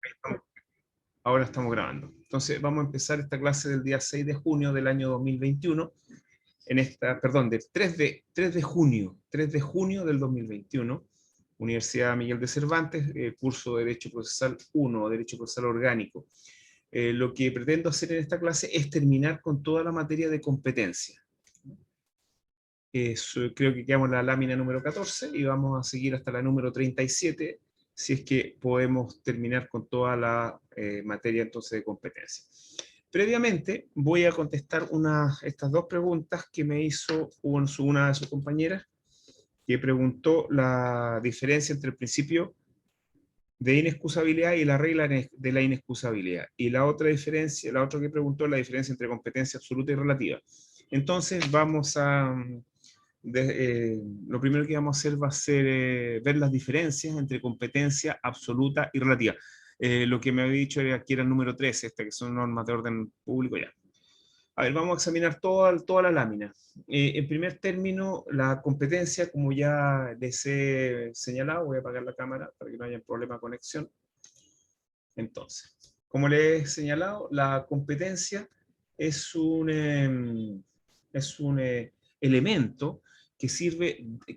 Ahí estamos. Ahora estamos grabando. Entonces vamos a empezar esta clase del día 6 de junio del año 2021, perdón, del 3 de junio, 3 de junio del 2021, Universidad Miguel de Cervantes, curso de Derecho Procesal 1, Derecho Procesal Orgánico. Lo que pretendo hacer en esta clase es terminar con toda la materia de competencia. Creo que quedamos en la lámina número 14 y vamos a seguir hasta la número 37, si es que podemos terminar con toda la materia entonces de competencia. Previamente voy a contestar estas dos preguntas que me hizo una de sus compañeras, que preguntó la diferencia entre el principio de inexcusabilidad y la regla de la inexcusabilidad. Y la otra diferencia, la otra que preguntó, la diferencia entre competencia absoluta y relativa. Entonces vamos a lo primero que vamos a hacer va a ser ver las diferencias entre competencia absoluta y relativa. Lo que me había dicho era que era el número 13, que son normas de orden público ya. A ver, vamos a examinar toda la lámina. En primer término, la competencia, como ya les he señalado, voy a apagar la cámara para que no haya problema de conexión. Entonces, como les he señalado, la competencia es un elemento que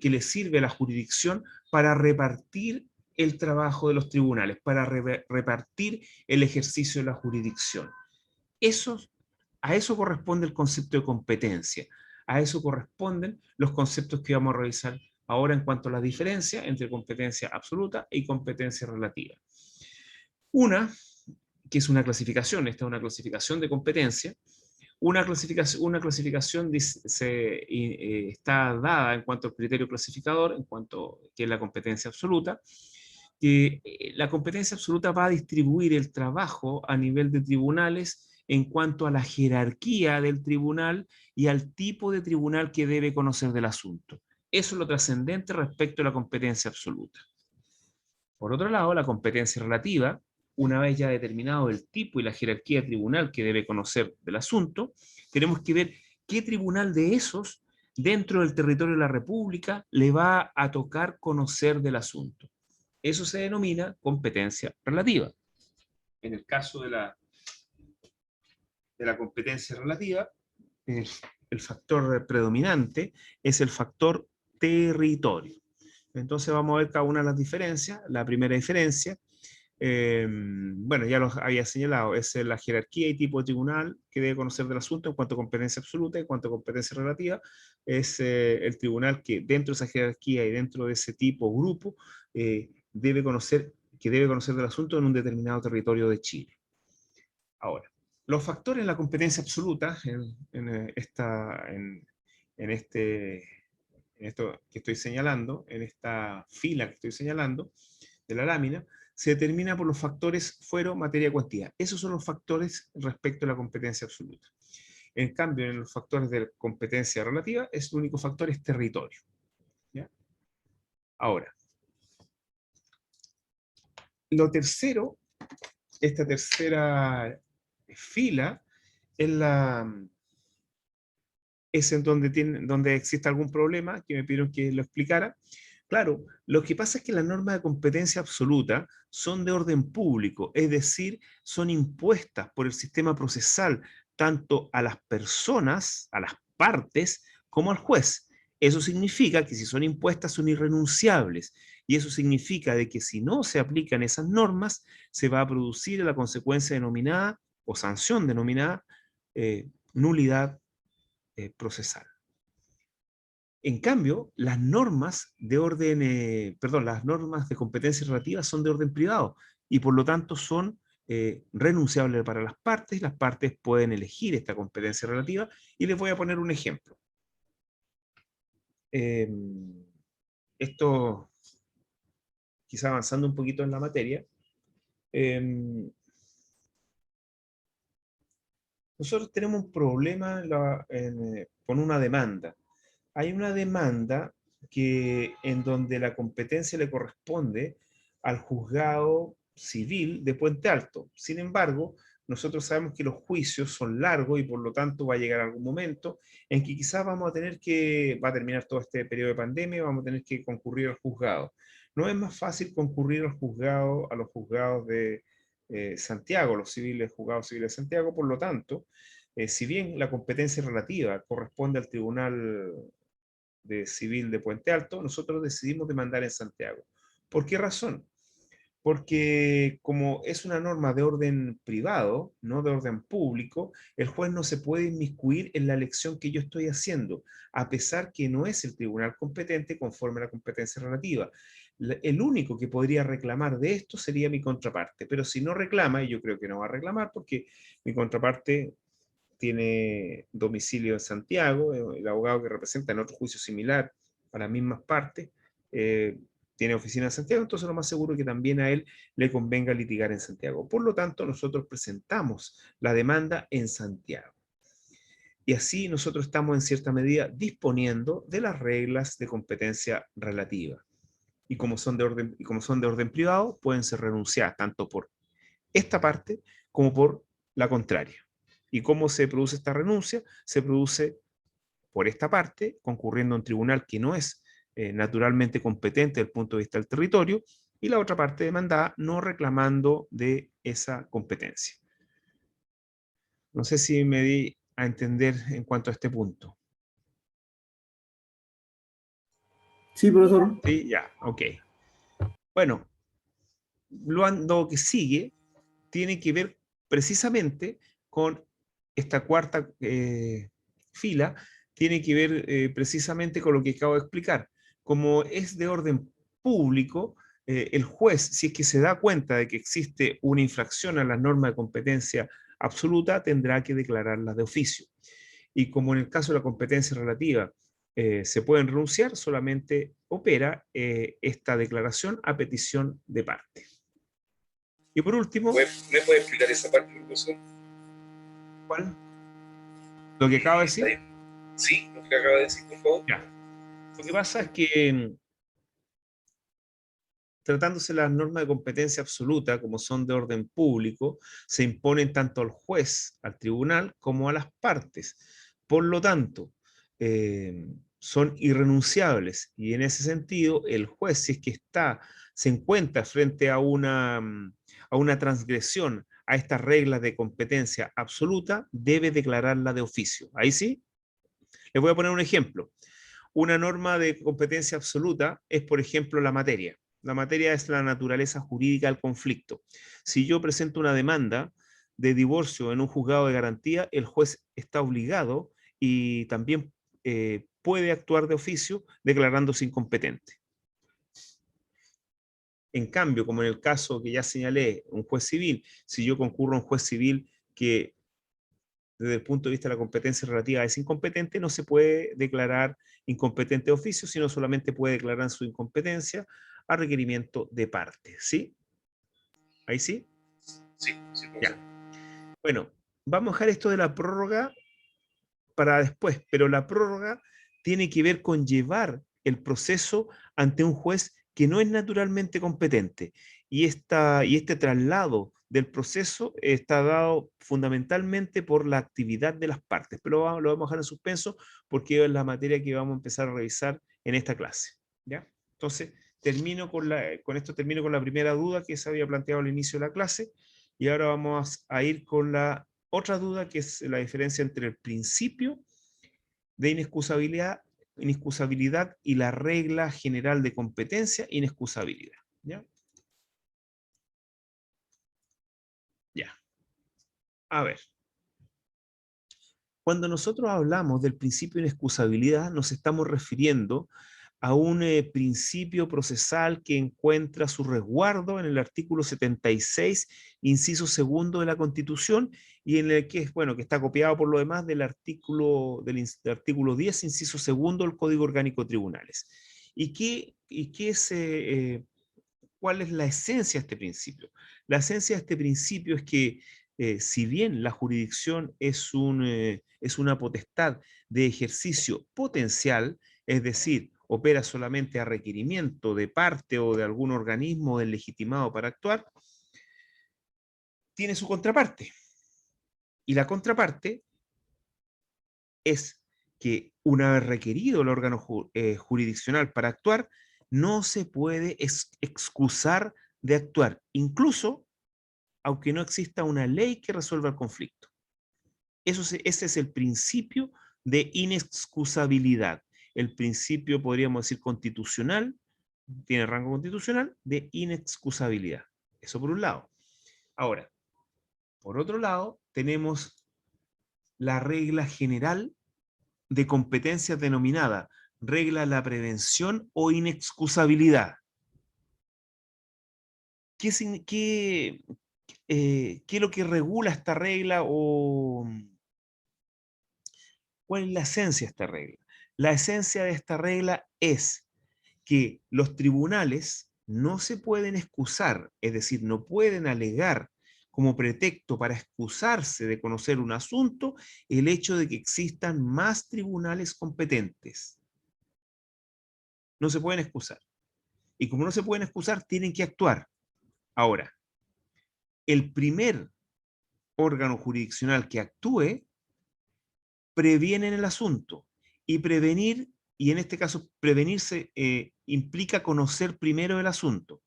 le sirve a la jurisdicción para repartir el trabajo de los tribunales, para repartir el ejercicio de la jurisdicción. A eso corresponde el concepto de competencia. A eso corresponden los conceptos que vamos a revisar ahora en cuanto a la diferencia entre competencia absoluta y competencia relativa. Una, que es una clasificación, esta es una clasificación de competencia. Una clasificación está dada en cuanto al criterio clasificador, en cuanto que es la competencia absoluta, que la competencia absoluta va a distribuir el trabajo a nivel de tribunales en cuanto a la jerarquía del tribunal y al tipo de tribunal que debe conocer del asunto. Eso es lo trascendente respecto a la competencia absoluta. Por otro lado, la competencia relativa, una vez ya determinado el tipo y la jerarquía de tribunal que debe conocer del asunto, tenemos que ver qué tribunal de esos dentro del territorio de la República le va a tocar conocer del asunto. Eso se denomina competencia relativa. En el caso de la competencia relativa, el factor predominante es el factor territorio. Entonces vamos a ver cada una de las diferencias. La primera diferencia, bueno, ya lo había señalado, es la jerarquía y tipo de tribunal que debe conocer del asunto en cuanto a competencia absoluta. En cuanto a competencia relativa, es el tribunal que dentro de esa jerarquía y dentro de ese tipo o grupo debe conocer del asunto en un determinado territorio de Chile. Ahora, los factores de la competencia absoluta, en esto que estoy señalando, en esta fila que estoy señalando de la lámina, se determina por los factores fuero, materia, cuantía. Esos son los factores respecto a la competencia absoluta. En cambio, en los factores de competencia relativa, el único factor es territorio. ¿Ya? Ahora, lo tercero, esta tercera fila, es en donde existe algún problema, que me pidieron que lo explicara. Claro, lo que pasa es que las normas de competencia absoluta son de orden público, es decir, son impuestas por el sistema procesal tanto a las personas, a las partes, como al juez. Eso significa que si son impuestas son irrenunciables, y eso significa de que si no se aplican esas normas, se va a producir la consecuencia denominada, o sanción denominada, nulidad procesal. En cambio, las normas de las normas de competencia relativa son de orden privado y por lo tanto son renunciables para las partes pueden elegir esta competencia relativa y les voy a poner un ejemplo. Esto, quizá avanzando un poquito en la materia, nosotros tenemos un problema con una demanda. Hay una demanda en donde la competencia le corresponde al juzgado civil de Puente Alto. Sin embargo, nosotros sabemos que los juicios son largos y por lo tanto va a llegar algún momento en que quizás va a terminar todo este periodo de pandemia y vamos a tener que concurrir al juzgado. ¿No es más fácil concurrir a los juzgados Santiago, los civiles, juzgados civiles de Santiago. Por lo tanto, si bien la competencia relativa corresponde al Tribunal de Civil de Puente Alto, nosotros decidimos demandar en Santiago. ¿Por qué razón? Porque como es una norma de orden privado, no de orden público, el juez no se puede inmiscuir en la elección que yo estoy haciendo, a pesar que no es el tribunal competente conforme a la competencia relativa. El único que podría reclamar de esto sería mi contraparte, pero si no reclama, y yo creo que no va a reclamar porque mi contraparte tiene domicilio en Santiago, el abogado que representa en otro juicio similar a las mismas partes, tiene oficina en Santiago, entonces lo más seguro es que también a él le convenga litigar en Santiago. Por lo tanto, nosotros presentamos la demanda en Santiago. Y así nosotros estamos en cierta medida disponiendo de las reglas de competencia relativa. Y como son de orden privado, pueden ser renunciadas tanto por esta parte como por la contraria. ¿Y cómo se produce esta renuncia? Se produce por esta parte, concurriendo a un tribunal que no es naturalmente competente desde el punto de vista del territorio, y la otra parte demandada no reclamando de esa competencia. No sé si me di a entender en cuanto a este punto. Sí, profesor. Sí, ya, ok. Bueno, lo que sigue tiene que ver precisamente con esta cuarta fila, tiene que ver precisamente con lo que acabo de explicar. Como es de orden público, el juez, si es que se da cuenta de que existe una infracción a la norma de competencia absoluta, tendrá que declararla de oficio. Y como en el caso de la competencia relativa se pueden renunciar, solamente opera esta declaración a petición de parte. Y por último, ¿Me puede explicar esa parte, profesor? ¿cuál? Lo que acabo de decir. Sí, lo que acaba de decir, por favor. Ya. Lo que pasa es que tratándose de las normas de competencia absoluta, como son de orden público, se imponen tanto al juez, al tribunal, como a las partes. Por lo tanto, son irrenunciables y en ese sentido el juez, si es que se encuentra frente a una transgresión a estas reglas de competencia absoluta, debe declararla de oficio. Ahí sí, les voy a poner un ejemplo. Una norma de competencia absoluta es, por ejemplo, la materia. La materia es la naturaleza jurídica del conflicto. Si yo presento una demanda de divorcio en un juzgado de garantía, el juez está obligado y también puede actuar de oficio declarándose incompetente. En cambio, como en el caso que ya señalé, un juez civil, si yo concurro a un juez civil que desde el punto de vista de la competencia relativa es incompetente, no se puede declarar incompetente de oficio, sino solamente puede declarar su incompetencia a requerimiento de parte. ¿Sí? ¿Ahí sí? Sí, sí, profesor. Ya. Bueno, vamos a dejar esto de la prórroga para después, pero la prórroga tiene que ver con llevar el proceso ante un juez que no es naturalmente competente. Y este traslado del proceso está dado fundamentalmente por la actividad de las partes, pero lo vamos a dejar en suspenso porque es la materia que vamos a empezar a revisar en esta clase. ¿Ya? Entonces, con esto termino con la primera duda que se había planteado al inicio de la clase, y ahora vamos a ir con la otra duda, que es la diferencia entre el principio de inexcusabilidad y la regla general de competencia, inexcusabilidad. ¿Ya? Ya. A ver. Cuando nosotros hablamos del principio de inexcusabilidad, nos estamos refiriendo a un principio procesal que encuentra su resguardo en el artículo 76, inciso segundo de la Constitución, y en el que, bueno, que está copiado por lo demás del artículo 10, inciso segundo del Código Orgánico de Tribunales. ¿Cuál es la esencia de este principio? La esencia de este principio es que si bien la jurisdicción es una potestad de ejercicio potencial, es decir, opera solamente a requerimiento de parte o de algún organismo del legitimado para actuar, tiene su contraparte. Y la contraparte es que una vez requerido el órgano jurisdiccional para actuar, no se puede excusar de actuar, incluso aunque no exista una ley que resuelva el conflicto. Ese es el principio de inexcusabilidad. El principio, podríamos decir, constitucional, tiene rango constitucional, de inexcusabilidad. Eso por un lado. Ahora, por otro lado, tenemos la regla general de competencias denominada regla de la prevención o inexcusabilidad. ¿Qué es lo que regula esta regla o cuál es la esencia de esta regla? La esencia de esta regla es que los tribunales no se pueden excusar, es decir, no pueden alegar como pretexto para excusarse de conocer un asunto el hecho de que existan más tribunales competentes. No se pueden excusar. Y como no se pueden excusar, tienen que actuar. Ahora, el primer órgano jurisdiccional que actúe previene en el asunto. Y prevenir, y en este caso prevenirse, implica conocer primero el asunto.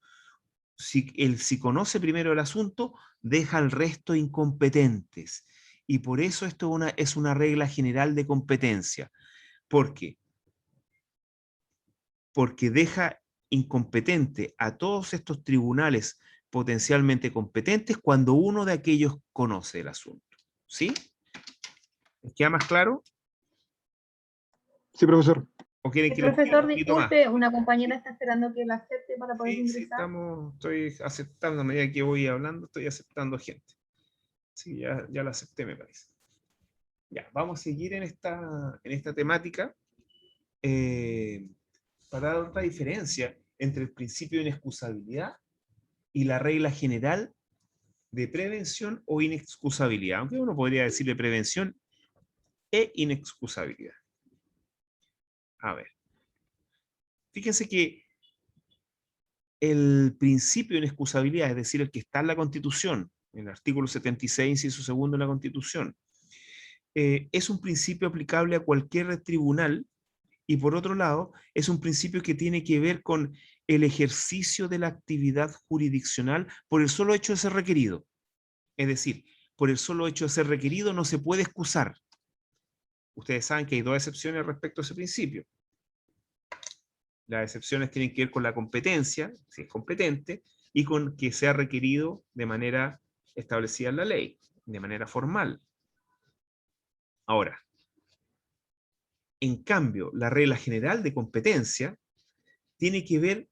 Si conoce primero el asunto, deja al resto incompetentes. Y por eso esto es una regla general de competencia. ¿Por qué? Porque deja incompetente a todos estos tribunales potencialmente competentes cuando uno de aquellos conoce el asunto. ¿Sí? ¿Les queda más claro? Sí, profesor. ¿O quieren que lo explique Profesor, un poquito más? disculpe, una compañera está esperando que la acepte para poder Sí, ingresar. estoy aceptando, a medida que voy hablando, estoy aceptando gente. Sí, ya la acepté, me parece. Ya, vamos a seguir en esta temática para dar otra diferencia entre el principio de inexcusabilidad y la regla general de prevención o inexcusabilidad, aunque uno podría decirle prevención e inexcusabilidad. A ver, fíjense que el principio de inexcusabilidad, es decir, el que está en la Constitución, en el artículo 76, inciso segundo de la Constitución, es un principio aplicable a cualquier tribunal y por otro lado, es un principio que tiene que ver con el ejercicio de la actividad jurisdiccional por el solo hecho de ser requerido. Es decir, por el solo hecho de ser requerido no se puede excusar. Ustedes saben que hay dos excepciones respecto a ese principio. Las excepciones tienen que ver con la competencia, si es competente, y con que sea requerido de manera establecida en la ley, de manera formal. Ahora, en cambio, la regla general de competencia tiene que ver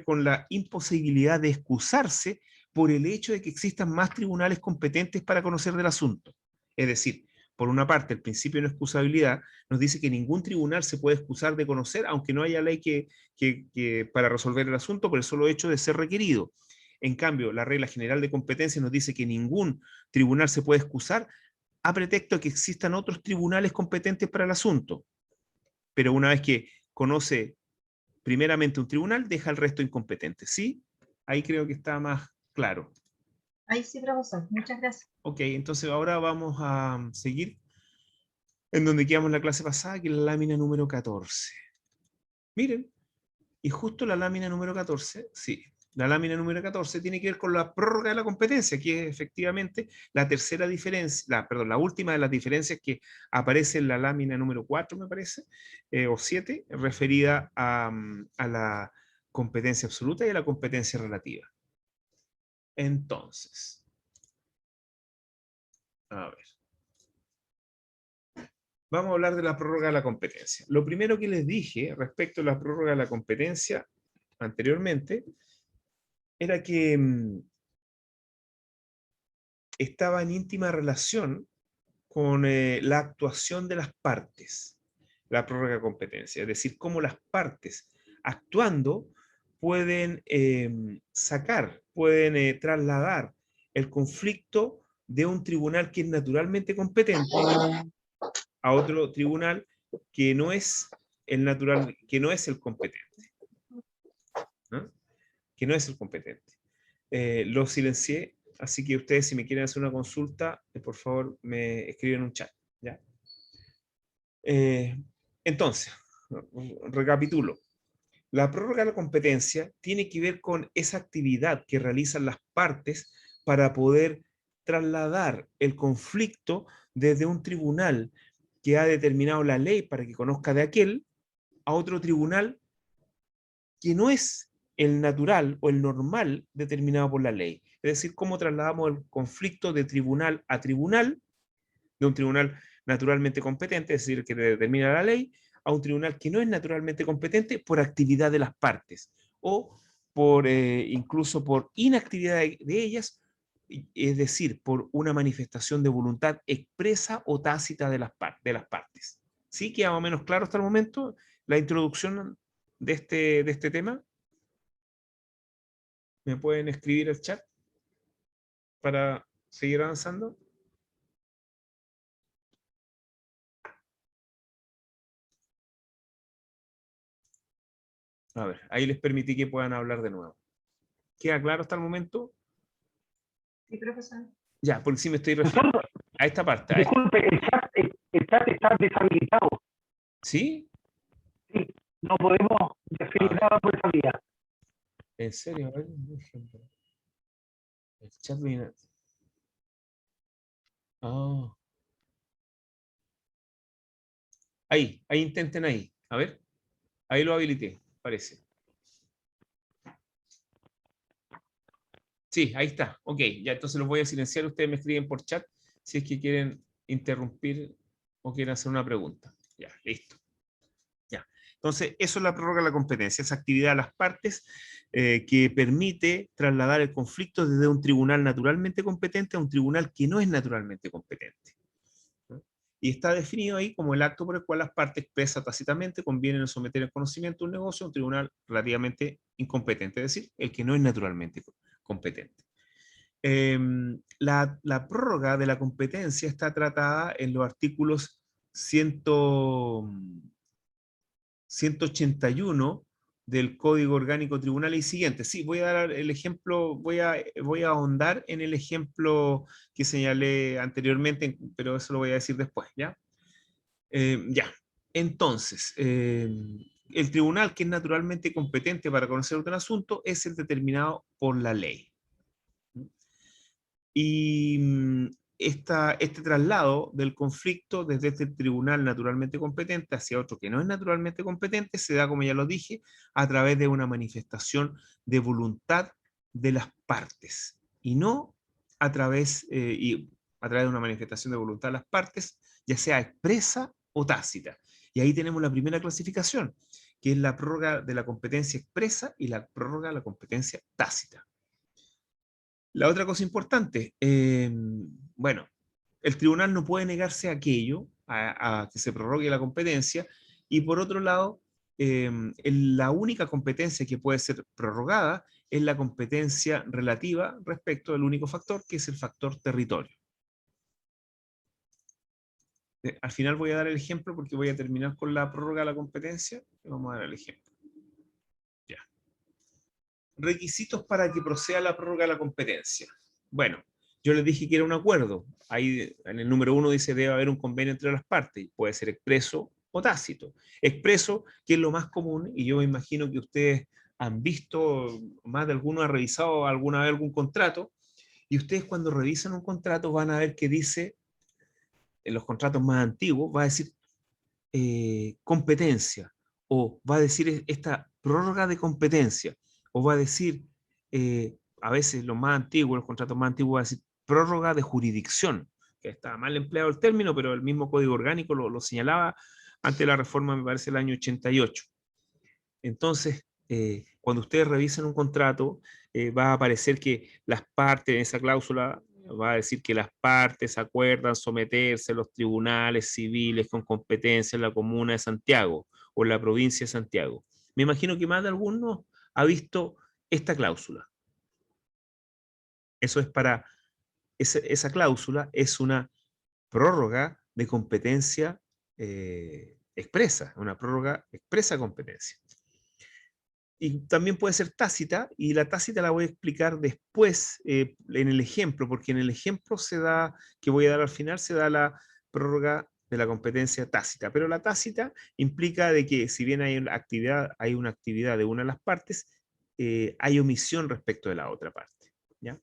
con la imposibilidad de excusarse por el hecho de que existan más tribunales competentes para conocer del asunto. Es decir, por una parte, el principio de no excusabilidad nos dice que ningún tribunal se puede excusar de conocer, aunque no haya ley para resolver el asunto por el solo hecho de ser requerido. En cambio, la regla general de competencia nos dice que ningún tribunal se puede excusar a pretexto de que existan otros tribunales competentes para el asunto. Pero una vez que conoce primeramente un tribunal, deja al resto incompetente. ¿Sí? Ahí creo que está más claro. Ahí sí, profesor. Muchas gracias. Ok, entonces ahora vamos a seguir en donde quedamos la clase pasada, que es la lámina número 14. Miren, y justo la lámina número 14, sí, la lámina número 14 tiene que ver con la prórroga de la competencia, que es efectivamente la tercera diferencia, la última de las diferencias que aparece en la lámina número 4, me parece, o 7, referida a la competencia absoluta y a la competencia relativa. Entonces, a ver. Vamos a hablar de la prórroga de la competencia. Lo primero que les dije respecto a la prórroga de la competencia anteriormente era que estaba en íntima relación con la actuación de las partes, la prórroga de competencia, es decir, cómo las partes actuando pueden pueden trasladar el conflicto de un tribunal que es naturalmente competente a otro tribunal que no es el natural, que no es el competente, ¿no? Que no es el competente. Lo silencié, así que ustedes si me quieren hacer una consulta, por favor me escriben en un chat, ¿ya? Entonces, recapitulo. La prórroga de la competencia tiene que ver con esa actividad que realizan las partes para poder trasladar el conflicto desde un tribunal que ha determinado la ley para que conozca de aquel a otro tribunal que no es el natural o el normal determinado por la ley. Es decir, cómo trasladamos el conflicto de tribunal a tribunal, de un tribunal naturalmente competente, es decir, que determina la ley, a un tribunal que no es naturalmente competente por actividad de las partes o por incluso por inactividad de ellas, es decir, por una manifestación de voluntad expresa o tácita de las partes. ¿Sí? ¿Queda más o menos claro hasta el momento la introducción de este tema? ¿Me pueden escribir al chat para seguir avanzando? A ver, ahí les permití que puedan hablar de nuevo. ¿Queda claro hasta el momento? Sí, profesor. Ya, porque sí me estoy refiriendo a esta parte. Disculpe, el chat está deshabilitado. ¿Sí? Sí, no podemos definir nada por esa vía. ¿En serio? A ver, un ejemplo. El chat viene... Ah. Ahí intenten ahí. A ver. Ahí lo habilité, parece. Sí, ahí está. Ok, ya entonces los voy a silenciar. Ustedes me escriben por chat si es que quieren interrumpir o quieren hacer una pregunta. Ya, listo. Ya. Entonces, eso es la prórroga de la competencia, esa actividad de las partes que permite trasladar el conflicto desde un tribunal naturalmente competente a un tribunal que no es naturalmente competente. ¿No? Y está definido ahí como el acto por el cual las partes expresa tácitamente convienen en someter el conocimiento de un negocio a un tribunal relativamente incompetente, es decir, el que no es naturalmente competente. La prórroga de la competencia está tratada en los artículos 181 del Código Orgánico Tribunal y siguiente. Sí, voy a dar el ejemplo, voy a ahondar en el ejemplo que señalé anteriormente, pero eso lo voy a decir después, ¿ya? Ya, entonces, el tribunal que es naturalmente competente para conocer un asunto es el determinado por la ley. Y este traslado del conflicto desde este tribunal naturalmente competente hacia otro que no es naturalmente competente se da, como ya lo dije, a través de una manifestación de voluntad de las partes y no a través, a través de una manifestación de voluntad de las partes, ya sea expresa o tácita. Y ahí tenemos la primera clasificación, que es la prórroga de la competencia expresa y la prórroga de la competencia tácita. La otra cosa importante, bueno, el tribunal no puede negarse a aquello, a que se prorrogue la competencia, y por otro lado, la única competencia que puede ser prorrogada es la competencia relativa respecto al único factor, que es el factor territorio. Al final voy a dar el ejemplo porque voy a terminar con la prórroga de la competencia, y vamos a dar el ejemplo. Ya. Requisitos para que proceda la prórroga de la competencia. Bueno, yo les dije que era un acuerdo. Ahí en el número 1 dice debe haber un convenio entre las partes. Puede ser expreso o tácito. Expreso, que es lo más común, y yo me imagino que ustedes han visto, más de alguno ha revisado alguna vez algún contrato, y ustedes cuando revisan un contrato van a ver que dice, en los contratos más antiguos, va a decir competencia, o va a decir esta prórroga de competencia, o va a decir, a veces los más antiguos, los contratos más antiguos, va a decir prórroga de jurisdicción, que está mal empleado el término, pero el mismo Código Orgánico lo señalaba antes de la reforma, me parece, el año 88. Entonces, cuando ustedes revisen un contrato, va a aparecer que las partes en esa cláusula va a decir que las partes acuerdan someterse a los tribunales civiles con competencia en la comuna de Santiago o en la provincia de Santiago. Me imagino que más de alguno ha visto esta cláusula. Eso es para, esa cláusula es una prórroga de competencia expresa, una prórroga expresa de competencia. Y también puede ser tácita, y la tácita la voy a explicar después en el ejemplo, porque en el ejemplo se da, que voy a dar al final, se da la prórroga de la competencia tácita. Pero la tácita implica de que si bien hay una actividad de una de las partes, hay omisión respecto de la otra parte, ¿ya?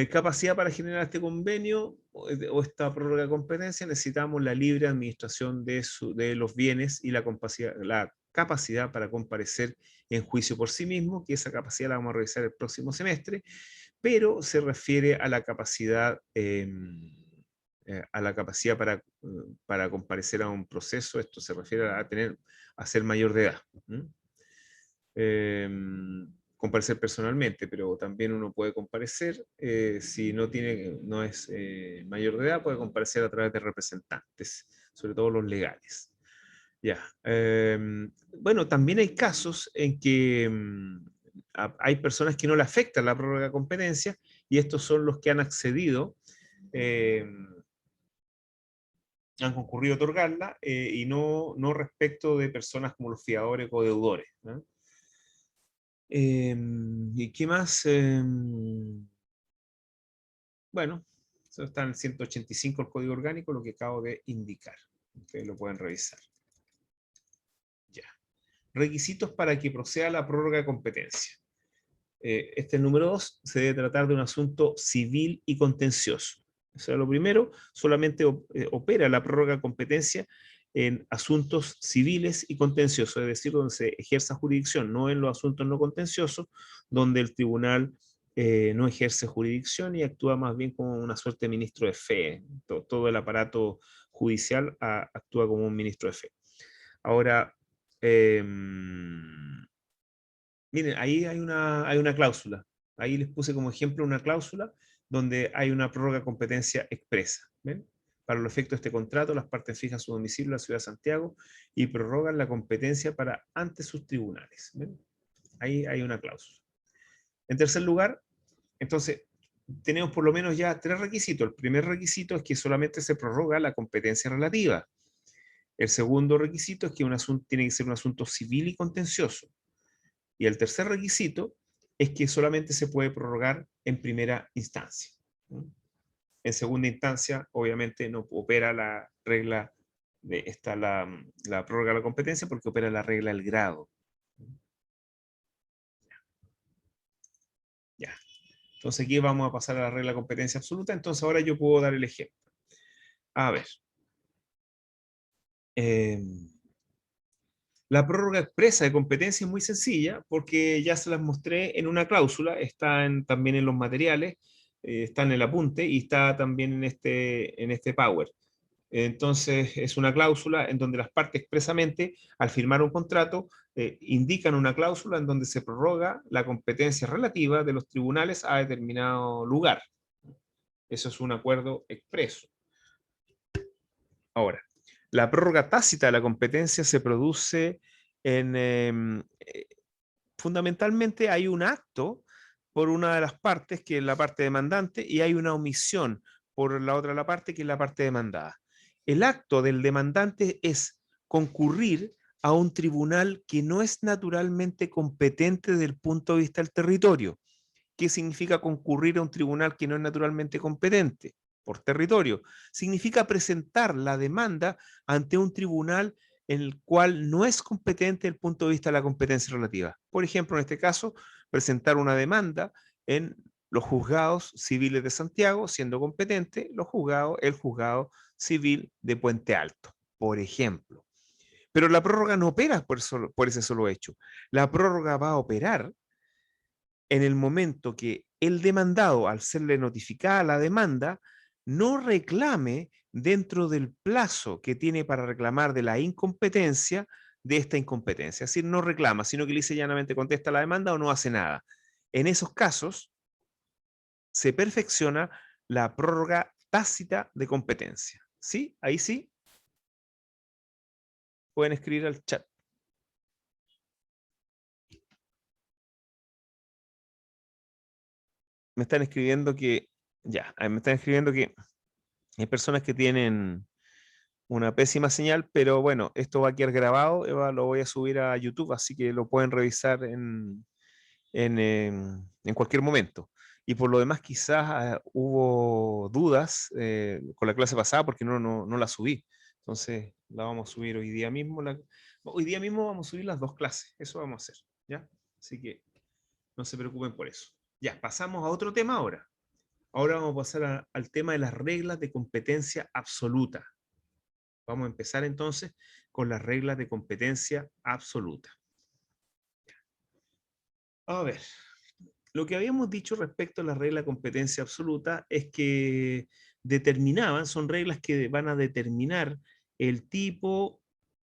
Capacidad para generar este convenio o esta prórroga de competencia, necesitamos la libre administración de los bienes y la capacidad para comparecer en juicio por sí mismo, que esa capacidad la vamos a revisar el próximo semestre, pero se refiere a la capacidad para comparecer a un proceso. Esto se refiere a ser mayor de edad. Comparecer personalmente, pero también uno puede comparecer, si no es mayor de edad, puede comparecer a través de representantes, sobre todo los legales. Ya. Bueno, también hay casos en que hay personas que no le afecta la prórroga de competencia, y estos son los que han accedido, han concurrido a otorgarla, y no respecto de personas como los fiadores o deudores, ¿no? ¿Y qué más? Bueno, eso está en el 185 del Código Orgánico, lo que acabo de indicar. Ustedes lo pueden revisar. Ya. Requisitos para que proceda la prórroga de competencia. Este es el número 2, se debe tratar de un asunto civil y contencioso. O sea, lo primero, solamente opera la prórroga de competencia en asuntos civiles y contenciosos, es decir, donde se ejerza jurisdicción, no en los asuntos no contenciosos, donde el tribunal no ejerce jurisdicción y actúa más bien como una suerte de ministro de fe. Todo el aparato judicial actúa como un ministro de fe. Ahora, miren, ahí hay una cláusula. Ahí les puse como ejemplo una cláusula donde hay una prórroga de competencia expresa. ¿Ven? Para los efectos de este contrato, las partes fijan su domicilio en la ciudad de Santiago y prorrogan la competencia ante sus tribunales. ¿Ven? Ahí hay una cláusula. En tercer lugar, entonces, tenemos por lo menos ya 3 requisitos. El primer requisito es que solamente se prorroga la competencia relativa. El segundo requisito es que tiene que ser un asunto civil y contencioso. Y el tercer requisito es que solamente se puede prorrogar en primera instancia. En segunda instancia, obviamente, no opera la regla la prórroga de la competencia, porque opera la regla del grado. Ya. Entonces aquí vamos a pasar a la regla de competencia absoluta. Entonces ahora yo puedo dar el ejemplo. A ver. La prórroga expresa de competencia es muy sencilla porque ya se las mostré en una cláusula, está también en los materiales, está en el apunte y está también en este Power. Entonces es una cláusula en donde las partes expresamente, al firmar un contrato, indican una cláusula en donde se prorroga la competencia relativa de los tribunales a determinado lugar. Eso es un acuerdo expreso. Ahora, la prórroga tácita de la competencia se produce fundamentalmente hay un acto por una de las partes, que es la parte demandante, y hay una omisión por la otra parte, que es la parte demandada. El acto del demandante es concurrir a un tribunal que no es naturalmente competente desde el punto de vista del territorio. ¿Qué significa concurrir a un tribunal que no es naturalmente competente? Por territorio. Significa presentar la demanda ante un tribunal en el cual no es competente desde el punto de vista de la competencia relativa. Por ejemplo, en este caso, presentar una demanda en los juzgados civiles de Santiago, siendo competente el juzgado civil de Puente Alto, por ejemplo. Pero la prórroga no opera por ese solo hecho. La prórroga va a operar en el momento que el demandado, al serle notificada la demanda, no reclame dentro del plazo que tiene para reclamar de la incompetencia de esta incompetencia. Es decir, no reclama, sino que lisa y llanamente contesta la demanda o no hace nada. En esos casos, se perfecciona la prórroga tácita de competencia. ¿Sí? Ahí sí. Pueden escribir al chat. Me están escribiendo que, hay personas que tienen una pésima señal, pero bueno, esto va a quedar grabado, lo voy a subir a YouTube, así que lo pueden revisar en cualquier momento. Y por lo demás, quizás hubo dudas con la clase pasada porque no la subí. Entonces la vamos a subir hoy día mismo. Hoy día mismo vamos a subir las dos clases. Eso vamos a hacer, ¿ya? Así que no se preocupen por eso. Ya, pasamos a otro tema ahora. Ahora vamos a pasar al tema de las reglas de competencia absoluta. Vamos a empezar entonces con las reglas de competencia absoluta. A ver, lo que habíamos dicho respecto a la regla de competencia absoluta es que son reglas que van a determinar el tipo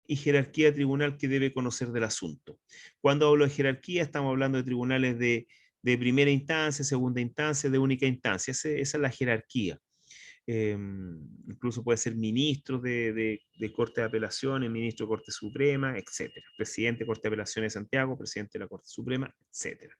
y jerarquía tribunal que debe conocer del asunto. Cuando hablo de jerarquía, estamos hablando de tribunales de primera instancia, segunda instancia, de única instancia. Esa es la jerarquía. Incluso puede ser ministro de Corte de Apelaciones, ministro de Corte Suprema, etc. Presidente de Corte de Apelaciones de Santiago, presidente de la Corte Suprema, etc.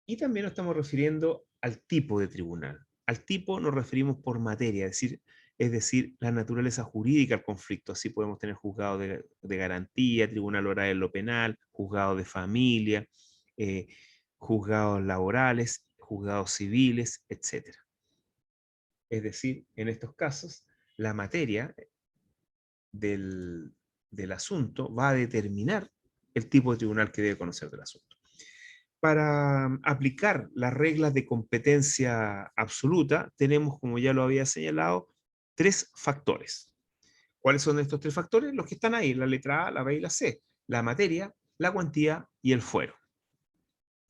Y también nos estamos refiriendo al tipo de tribunal. Al tipo nos referimos por materia, es decir, la naturaleza jurídica del conflicto. Así podemos tener juzgado de garantía, tribunal oral en lo penal, juzgado de familia, juzgados laborales, juzgados civiles, etc. Es decir, en estos casos, la materia del asunto va a determinar el tipo de tribunal que debe conocer del asunto. Para aplicar las reglas de competencia absoluta, tenemos, como ya lo había señalado, 3 factores. ¿Cuáles son estos 3 factores? Los que están ahí, la letra A, la B y la C. La materia, la cuantía y el fuero.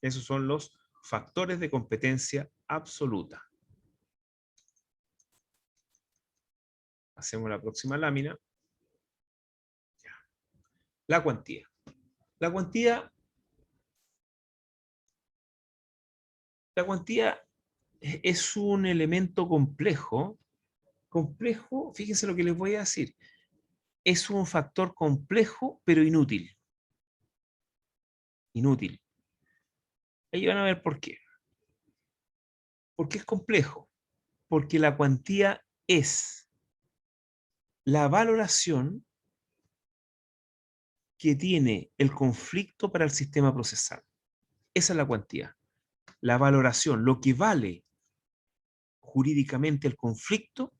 Esos son los factores de competencia absoluta. Hacemos la próxima lámina. La cuantía. La cuantía es un elemento complejo. Complejo, fíjense lo que les voy a decir. Es un factor complejo, pero inútil. Inútil. Ahí van a ver por qué. ¿Por qué es complejo? Porque la cuantía es la valoración que tiene el conflicto para el sistema procesal. Esa es la cuantía. La valoración, lo que vale jurídicamente el conflicto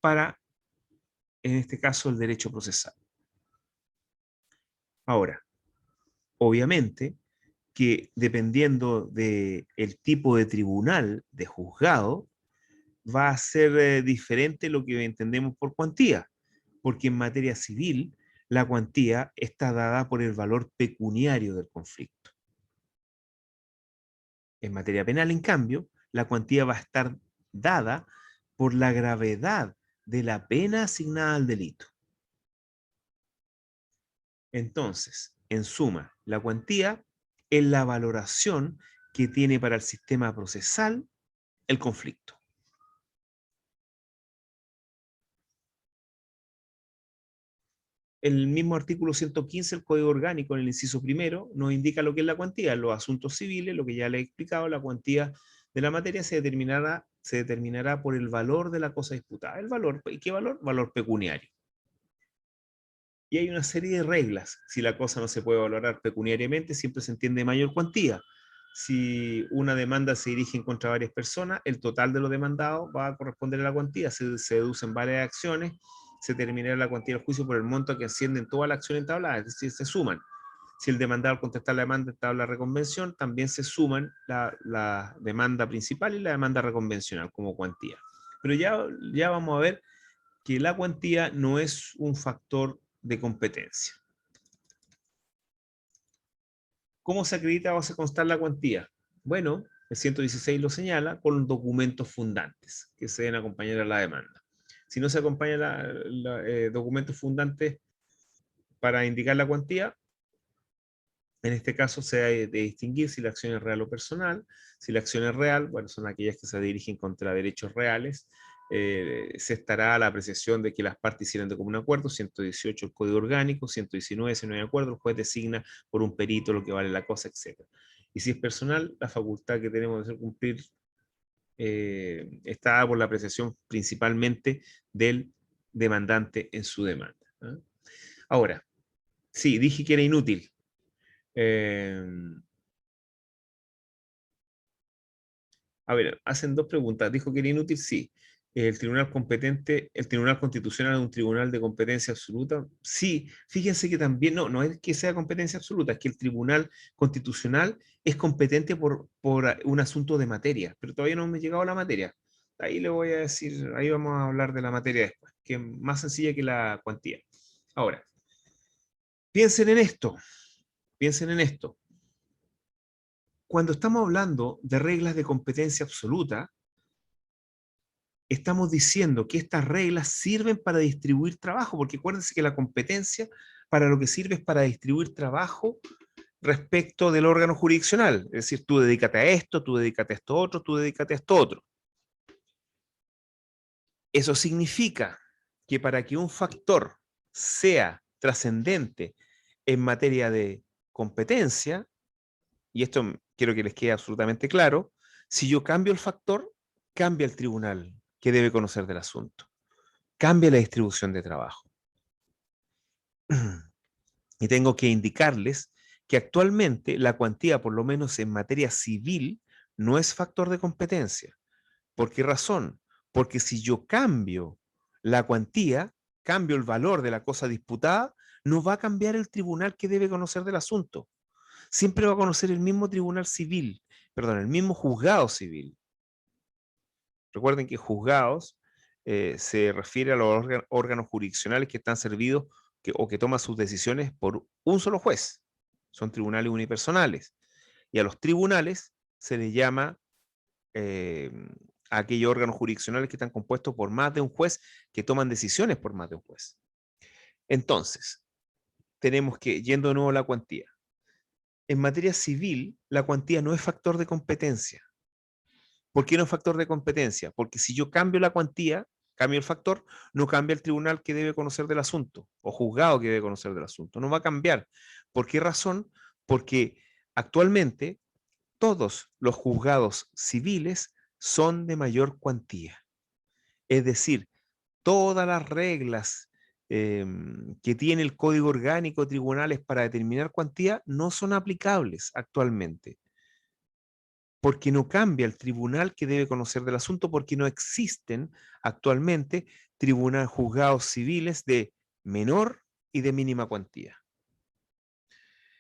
para, en este caso, el derecho procesal. Ahora, obviamente que dependiendo del tipo de tribunal, de juzgado, va a ser diferente lo que entendemos por cuantía, porque en materia civil la cuantía está dada por el valor pecuniario del conflicto. En materia penal, en cambio, la cuantía va a estar dada por la gravedad de la pena asignada al delito. Entonces, en suma, la cuantía es la valoración que tiene para el sistema procesal el conflicto. El mismo artículo 115 del Código Orgánico, en el inciso primero, nos indica lo que es la cuantía. En los asuntos civiles, lo que ya le he explicado, la cuantía de la materia se determinará por el valor de la cosa disputada. ¿El valor? ¿Y qué valor? Valor pecuniario. Y hay una serie de reglas. Si la cosa no se puede valorar pecuniariamente, siempre se entiende mayor cuantía. Si una demanda se dirige en contra de varias personas, el total de los demandados va a corresponder a la cuantía. Se deducen varias acciones, se determinará la cuantía del juicio por el monto que ascienden toda la acción entablada, es decir, se suman. Si el demandado al contestar la demanda entabla reconvención, también se suman la demanda principal y la demanda reconvencional como cuantía. Pero ya vamos a ver que la cuantía no es un factor de competencia. ¿Cómo se acredita o hace constar la cuantía? Bueno, el 116 lo señala con documentos fundantes que se deben acompañar a la demanda. Si no se acompañan documentos fundantes para indicar la cuantía, en este caso se ha de distinguir si la acción es real o personal. Si la acción es real, bueno, son aquellas que se dirigen contra derechos reales. Se estará a la apreciación de que las partes hicieran de común acuerdo, 118 el Código Orgánico, 119 si no hay acuerdo, el juez designa por un perito lo que vale la cosa, etc. Y si es personal, la facultad que tenemos de hacer cumplir está dada por la apreciación principalmente del demandante en su demanda. ¿Eh? Ahora, sí, dije que era inútil. A ver, hacen dos preguntas. ¿Dijo que era inútil? Sí. El tribunal competente, el tribunal constitucional es un tribunal de competencia absoluta. Sí, fíjense que también, no es que sea competencia absoluta, es que el tribunal constitucional es competente por un asunto de materia, pero todavía no me he llegado a la materia. Ahí le voy a decir, ahí vamos a hablar de la materia después, que es más sencilla que la cuantía. Ahora, piensen en esto, piensen en esto. Cuando estamos hablando de reglas de competencia absoluta, estamos diciendo que estas reglas sirven para distribuir trabajo, porque acuérdense que la competencia para lo que sirve es para distribuir trabajo respecto del órgano jurisdiccional. Es decir, tú dedícate a esto, tú dedícate a esto otro, tú dedícate a esto otro. Eso significa que para que un factor sea trascendente en materia de competencia, y esto quiero que les quede absolutamente claro, si yo cambio el factor, cambia el tribunal que debe conocer del asunto. Cambia la distribución de trabajo. Y tengo que indicarles que actualmente la cuantía, por lo menos en materia civil, no es factor de competencia. ¿Por qué razón? Porque si yo cambio la cuantía, cambio el valor de la cosa disputada, no va a cambiar el tribunal que debe conocer del asunto. Siempre va a conocer el mismo tribunal civil, perdón, el mismo juzgado civil. Recuerden que juzgados se refiere a los órganos jurisdiccionales que están servidos o que toman sus decisiones por un solo juez. Son tribunales unipersonales. Y a los tribunales se les llama a aquellos órganos jurisdiccionales que están compuestos por más de un juez, que toman decisiones por más de un juez. Entonces, tenemos que, yendo de nuevo a la cuantía, en materia civil, la cuantía no es factor de competencia. ¿Por qué no es factor de competencia? Porque si yo cambio la cuantía, cambio el factor, no cambia el tribunal que debe conocer del asunto, o juzgado que debe conocer del asunto. No va a cambiar. ¿Por qué razón? Porque actualmente todos los juzgados civiles son de mayor cuantía. Es decir, todas las reglas que tiene el Código Orgánico de Tribunales para determinar cuantía no son aplicables actualmente, porque no cambia el tribunal que debe conocer del asunto, porque no existen actualmente juzgados civiles de menor y de mínima cuantía.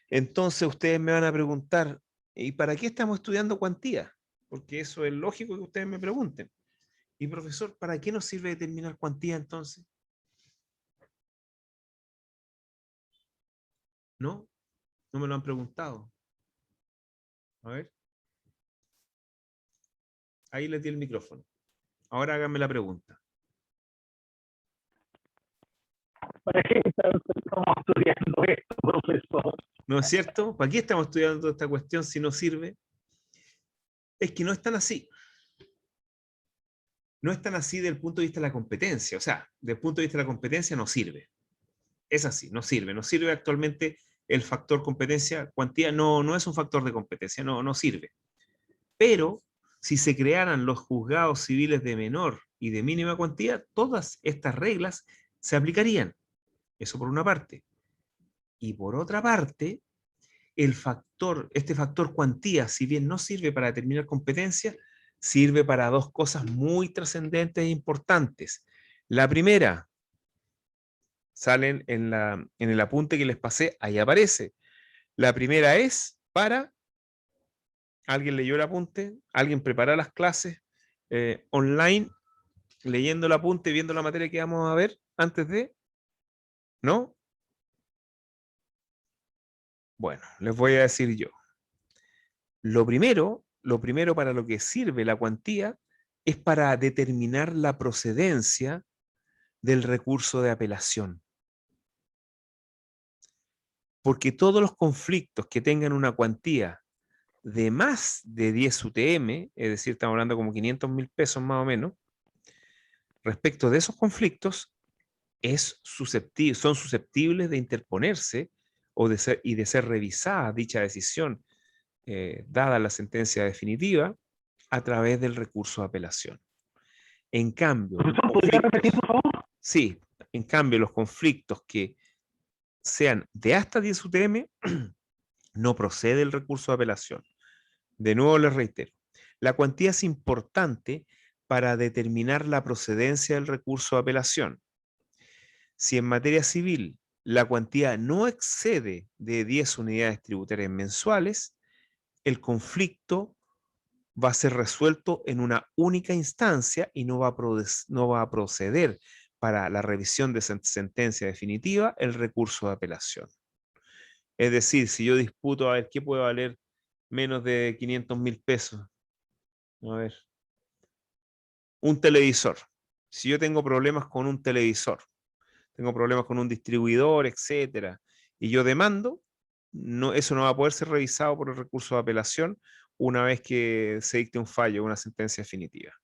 Entonces ustedes me van a preguntar, ¿y para qué estamos estudiando cuantía? Porque eso es lógico que ustedes me pregunten. Y profesor, ¿para qué nos sirve determinar cuantía entonces? ¿No? No me lo han preguntado. A ver. Ahí les di el micrófono. Ahora háganme la pregunta. ¿Para qué estamos estudiando esto, profesor? ¿No es cierto? ¿Para qué estamos estudiando esta cuestión si no sirve? Es que no es tan así. No es tan así desde el punto de vista de la competencia. O sea, desde el punto de vista de la competencia no sirve. Es así, no sirve. No sirve actualmente el factor competencia. Cuantía no es un factor de competencia, no sirve. Pero si se crearan los juzgados civiles de menor y de mínima cuantía, todas estas reglas se aplicarían. Eso por una parte. Y por otra parte, este factor cuantía, si bien no sirve para determinar competencia, sirve para dos cosas muy trascendentes e importantes. La primera, salen en el apunte que les pasé, ahí aparece. La primera es para, ¿alguien leyó el apunte? ¿Alguien prepara las clases online, leyendo el apunte, viendo la materia que vamos a ver antes de? ¿No? Bueno, les voy a decir yo. Lo primero para lo que sirve la cuantía es para determinar la procedencia del recurso de apelación. Porque todos los conflictos que tengan una cuantía de más de 10 UTM, es decir, estamos hablando como 500.000 pesos más o menos, respecto de esos conflictos, son susceptibles de interponerse y de ser revisada dicha decisión, dada la sentencia definitiva, a través del recurso de apelación. En cambio, Profesor, ¿podría repetir, por favor? Sí, en cambio, los conflictos que sean de hasta 10 UTM, no procede el recurso de apelación. De nuevo les reitero, la cuantía es importante para determinar la procedencia del recurso de apelación. Si en materia civil la cuantía no excede de 10 unidades tributarias mensuales, el conflicto va a ser resuelto en una única instancia y no va a proceder para la revisión de sentencia definitiva el recurso de apelación. Es decir, si yo disputo a ver qué puede valer menos de 500.000 pesos, a ver, un televisor. Si yo tengo problemas con un televisor, tengo problemas con un distribuidor, etcétera, y yo demando, eso no va a poder ser revisado por el recurso de apelación una vez que se dicte un fallo, una sentencia definitiva.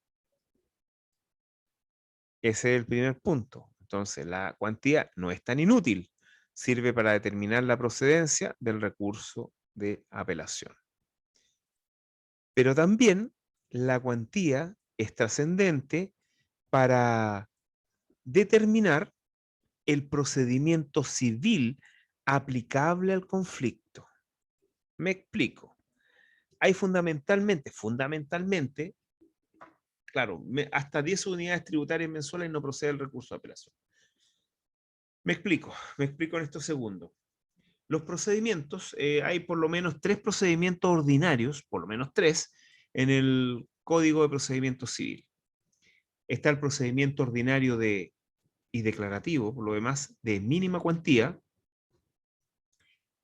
Ese es el primer punto. Entonces, la cuantía no es tan inútil, sirve para determinar la procedencia del recurso de apelación. Pero también la cuantía es trascendente para determinar el procedimiento civil aplicable al conflicto. Me explico. Hay fundamentalmente, claro, hasta 10 unidades tributarias mensuales no procede el recurso de apelación. Me explico en estos segundos. Los procedimientos, hay por lo menos 3 procedimientos ordinarios, por lo menos 3, en el Código de Procedimiento Civil. Está el procedimiento ordinario y declarativo, por lo demás, de mínima cuantía,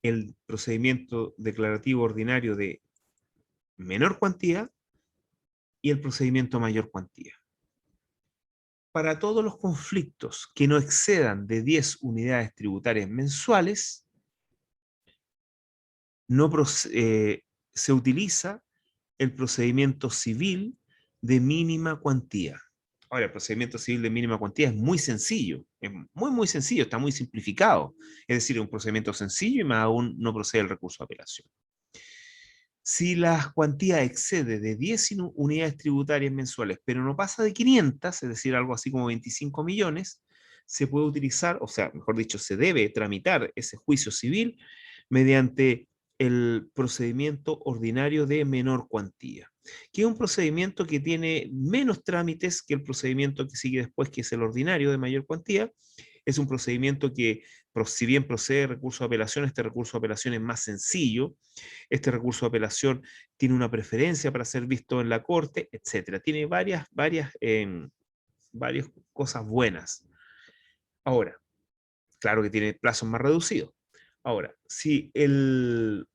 el procedimiento declarativo ordinario de menor cuantía y el procedimiento mayor cuantía. Para todos los conflictos que no excedan de 10 unidades tributarias mensuales, se utiliza el procedimiento civil de mínima cuantía. Ahora, el procedimiento civil de mínima cuantía es muy sencillo, es muy sencillo, está muy simplificado. Es decir, es un procedimiento sencillo y más aún no procede el recurso de apelación. Si la cuantía excede de 10 unidades tributarias mensuales, pero no pasa de 500, es decir, algo así como 25 millones, se puede utilizar, o sea, mejor dicho, se debe tramitar ese juicio civil mediante el procedimiento ordinario de menor cuantía, que es un procedimiento que tiene menos trámites que el procedimiento que sigue después, que es el ordinario de mayor cuantía. Es un procedimiento que, si bien procede recurso de apelación, este recurso de apelación es más sencillo. Este recurso de apelación tiene una preferencia para ser visto en la corte, etcétera. Tiene varias cosas buenas. Ahora, claro que tiene plazos más reducidos. Ahora, si el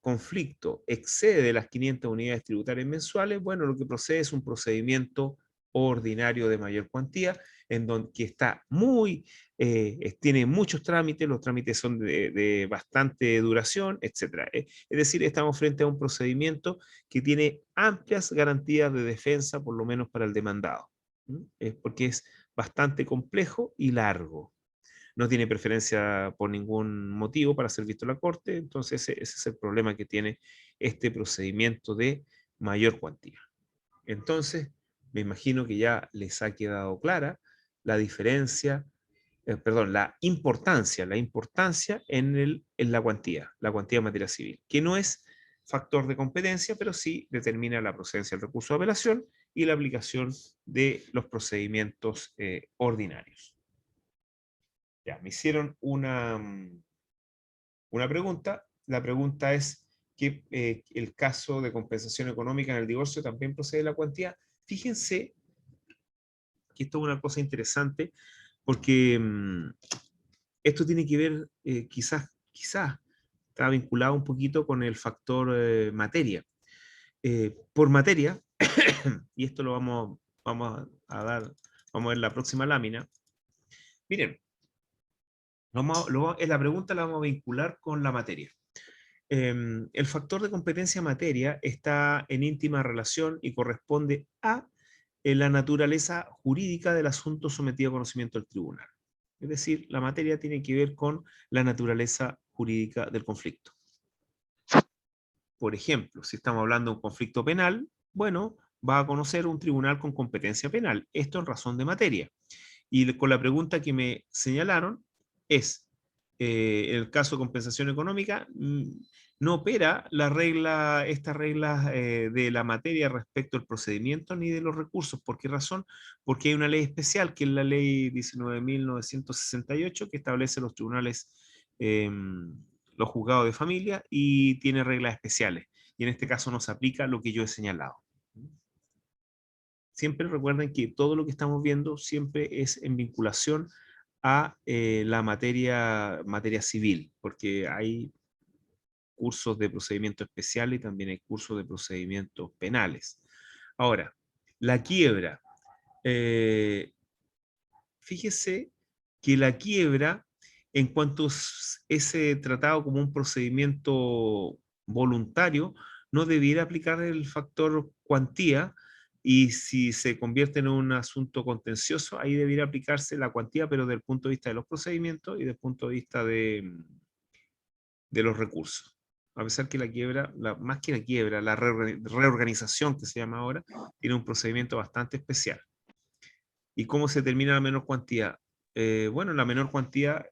conflicto excede las 500 unidades tributarias mensuales, bueno, lo que procede es un procedimiento ordinario de mayor cuantía, en donde que está tiene muchos trámites, los trámites son de bastante duración, etc. Es decir, estamos frente a un procedimiento que tiene amplias garantías de defensa, por lo menos para el demandado, porque es bastante complejo y largo. No tiene preferencia por ningún motivo para ser visto en la corte, entonces ese es el problema que tiene este procedimiento de mayor cuantía. Entonces, me imagino que ya les ha quedado clara la diferencia, la importancia en la cuantía en materia civil, que no es factor de competencia, pero sí determina la procedencia del recurso de apelación y la aplicación de los procedimientos ordinarios. Ya, me hicieron una pregunta. La pregunta es que el caso de compensación económica en el divorcio también procede de la cuantía. Fíjense que esto es una cosa interesante porque esto tiene que ver, quizás está vinculado un poquito con el factor materia. Por materia, y esto lo vamos a ver la próxima lámina. Miren, la pregunta la vamos a vincular con la materia. El factor de competencia materia está en íntima relación y corresponde a la naturaleza jurídica del asunto sometido a conocimiento del tribunal. Es decir, la materia tiene que ver con la naturaleza jurídica del conflicto. Por ejemplo, si estamos hablando de un conflicto penal, bueno, va a conocer un tribunal con competencia penal. Esto en razón de materia. Y con la pregunta que me señalaron es, en el caso de compensación económica, no opera esta regla de la materia respecto al procedimiento ni de los recursos. ¿Por qué razón? Porque hay una ley especial, que es la ley 19.968, que establece los tribunales, los juzgados de familia, y tiene reglas especiales. Y en este caso no se aplica lo que yo he señalado. Siempre recuerden que todo lo que estamos viendo siempre es en vinculación a la materia civil, porque hay cursos de procedimientos especiales y también hay cursos de procedimientos penales. Ahora, la quiebra. Fíjese que la quiebra, en cuanto es tratado como un procedimiento voluntario, no debiera aplicar el factor cuantía, y si se convierte en un asunto contencioso, ahí debiera aplicarse la cuantía, pero desde el punto de vista de los procedimientos y desde el punto de vista de los recursos. A pesar que la quiebra, más que la quiebra, la reorganización que se llama ahora, tiene un procedimiento bastante especial. ¿Y cómo se determina la menor cuantía? Bueno, la menor cuantía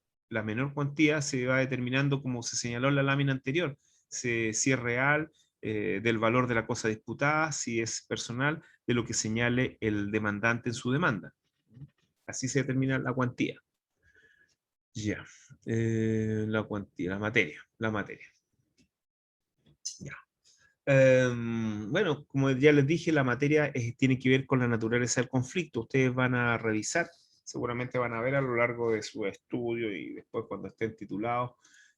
se va determinando, como se señaló en la lámina anterior, si es real, del valor de la cosa disputada, si es personal, de lo que señale el demandante en su demanda. Así se determina la cuantía. Ya. La cuantía, la materia. Ya. Bueno, como ya les dije, la materia tiene que ver con la naturaleza del conflicto. Ustedes van a revisar, seguramente van a ver a lo largo de su estudio y después cuando estén titulados,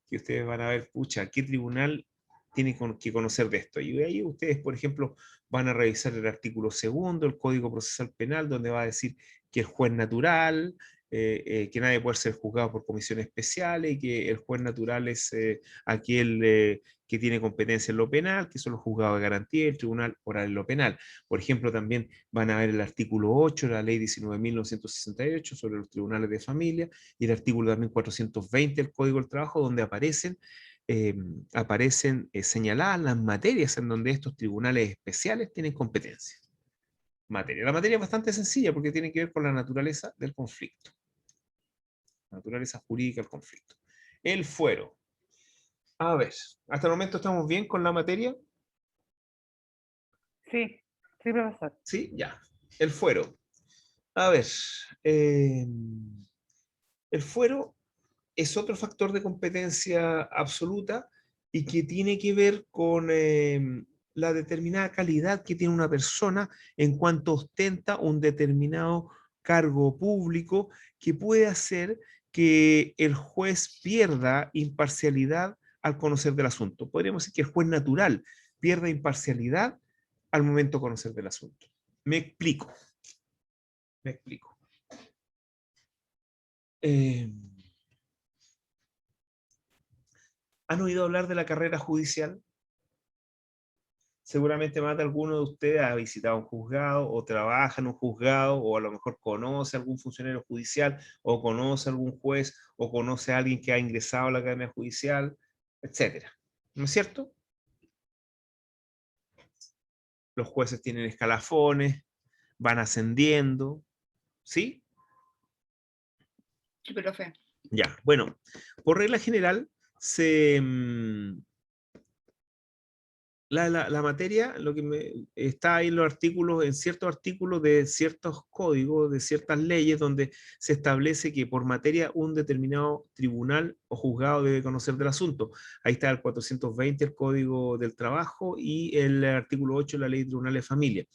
que ustedes van a ver, pucha, ¿qué tribunal tiene que conocer de esto? Y ahí ustedes, por ejemplo, van a revisar el artículo 2 del Código Procesal Penal, donde va a decir que el juez natural, que nadie puede ser juzgado por comisiones especiales, y que el juez natural es aquel que tiene competencia en lo penal, que son los juzgados de garantía y el tribunal oral en lo penal. Por ejemplo, también van a ver el artículo 8 de la ley 19.968 sobre los tribunales de familia, y el artículo también 420 del Código del Trabajo, donde aparecen señaladas las materias en donde estos tribunales especiales tienen competencia. La materia es bastante sencilla porque tiene que ver con la naturaleza del conflicto. Naturaleza jurídica del conflicto. El fuero. A ver, ¿hasta el momento estamos bien con la materia? Sí, sí, profesor. Sí, ya. El fuero. A ver, el fuero es otro factor de competencia absoluta y que tiene que ver con la determinada calidad que tiene una persona en cuanto ostenta un determinado cargo público, que puede hacer que el juez pierda imparcialidad al conocer del asunto. Podríamos decir que el juez natural pierda imparcialidad al momento de conocer del asunto. Me explico. Me explico. ¿Han oído hablar de la carrera judicial? Seguramente más de alguno de ustedes ha visitado un juzgado, o trabaja en un juzgado, o a lo mejor conoce a algún funcionario judicial, o conoce a algún juez, o conoce a alguien que ha ingresado a la academia judicial, etcétera. ¿No es cierto? Los jueces tienen escalafones, van ascendiendo, ¿sí? Sí, profe. Ya, bueno, por regla general, la materia, lo que está ahí en los artículos, en ciertos artículos de ciertos códigos, de ciertas leyes, donde se establece que por materia un determinado tribunal o juzgado debe conocer del asunto. Ahí está el 420, el Código del Trabajo, y el artículo 8 de la Ley de Tribunales de Familia.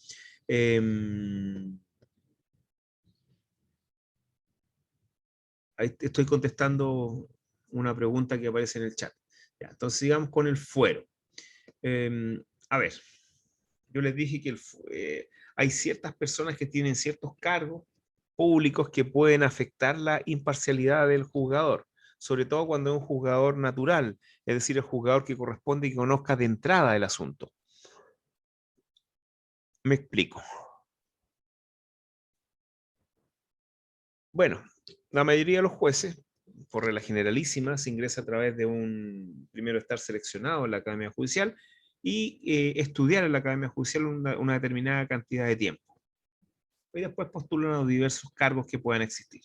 Ahí estoy contestando una pregunta que aparece en el chat. Ya, entonces sigamos con el fuero. A ver, yo les dije que hay ciertas personas que tienen ciertos cargos públicos que pueden afectar la imparcialidad del juzgador, sobre todo cuando es un juzgador natural, es decir, el juzgador que corresponde y que conozca de entrada el asunto. Me explico. Bueno, la mayoría de los jueces, por regla generalísima, se ingresa a través de primero estar seleccionado en la Academia Judicial y estudiar en la Academia Judicial una determinada cantidad de tiempo. Y después postulan a los diversos cargos que puedan existir.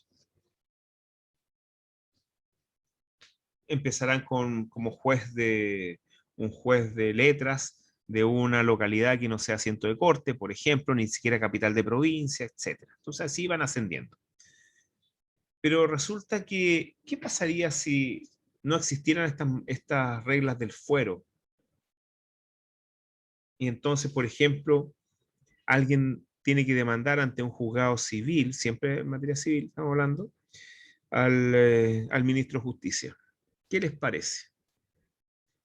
empezarán como un juez de letras de una localidad que no sea asiento de corte, por ejemplo, ni siquiera capital de provincia, etc. Entonces así van ascendiendo. Pero resulta que, ¿qué pasaría si no existieran estas reglas del fuero? Y entonces, por ejemplo, alguien tiene que demandar ante un juzgado civil, siempre en materia civil estamos hablando, al ministro de Justicia. ¿Qué les parece?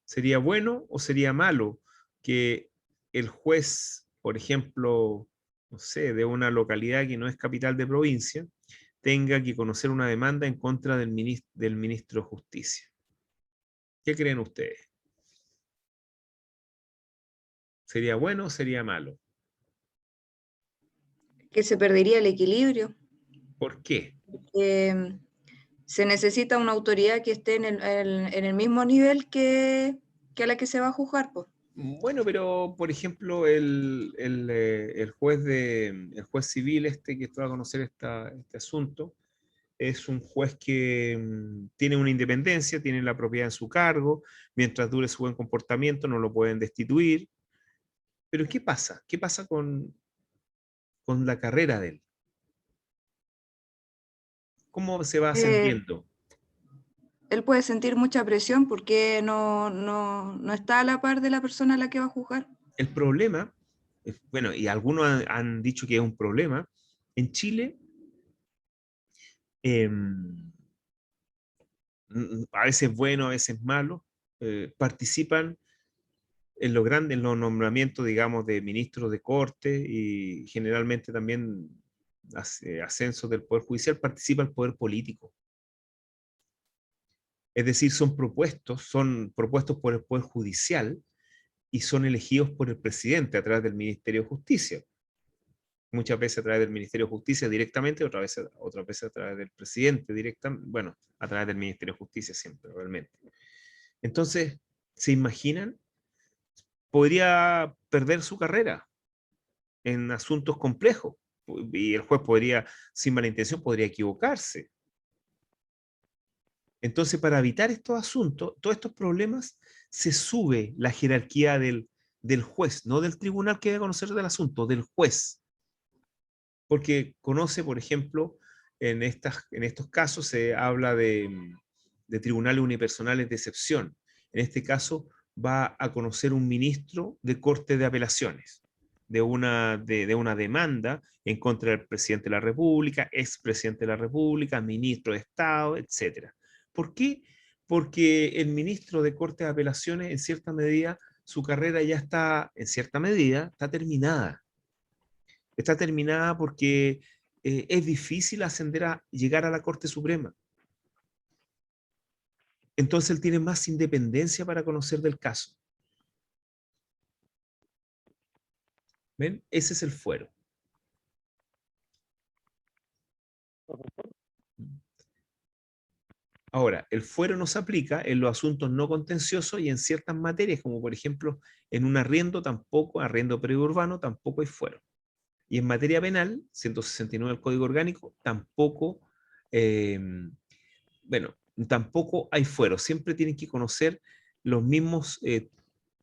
¿Sería bueno o sería malo que el juez, por ejemplo, no sé, de una localidad que no es capital de provincia, tenga que conocer una demanda en contra del ministro de Justicia? ¿Qué creen ustedes? ¿Sería bueno o sería malo? Que se perdería el equilibrio. ¿Por qué? Se necesita una autoridad que esté en el mismo nivel que a la que se va a juzgar, pues. Bueno, pero por ejemplo, el juez civil que esto va a conocer este asunto, es un juez que tiene una independencia, tiene la propiedad en su cargo, mientras dure su buen comportamiento no lo pueden destituir. Pero ¿qué pasa? ¿Qué pasa con la carrera de él? ¿Cómo se va ascendiendo? Él puede sentir mucha presión porque no está a la par de la persona a la que va a juzgar. El problema, bueno, y algunos han dicho que es un problema, en Chile, a veces bueno, a veces malo, participan en en los nombramientos, digamos, de ministros de corte y generalmente también ascensos del Poder Judicial, participa el Poder Político. Es decir, son propuestos por el Poder Judicial y son elegidos por el presidente a través del Ministerio de Justicia. Muchas veces a través del Ministerio de Justicia directamente, otras veces a través del presidente directamente, bueno, a través del Ministerio de Justicia siempre, realmente. Entonces, ¿se imaginan? Podría perder su carrera en asuntos complejos y el juez podría, sin mala intención, podría equivocarse. Entonces, para evitar estos asuntos, todos estos problemas, se sube la jerarquía del juez, no del tribunal que debe conocer del asunto, del juez. Porque conoce, por ejemplo, en estos casos se habla de tribunales unipersonales de excepción. En este caso va a conocer un ministro de Corte de Apelaciones, de una demanda en contra del presidente de la República, expresidente de la República, ministro de Estado, etc. ¿Por qué? Porque el ministro de Corte de Apelaciones, en cierta medida, su carrera ya está, en cierta medida, está terminada. Está terminada porque es difícil llegar a la Corte Suprema. Entonces él tiene más independencia para conocer del caso. ¿Ven? Ese es el fuero. Ahora, el fuero no se aplica en los asuntos no contenciosos y en ciertas materias, como por ejemplo en un arriendo periurbano, tampoco hay fuero. Y en materia penal, 169 del Código Orgánico, tampoco hay fuero. Siempre tienen que conocer los mismos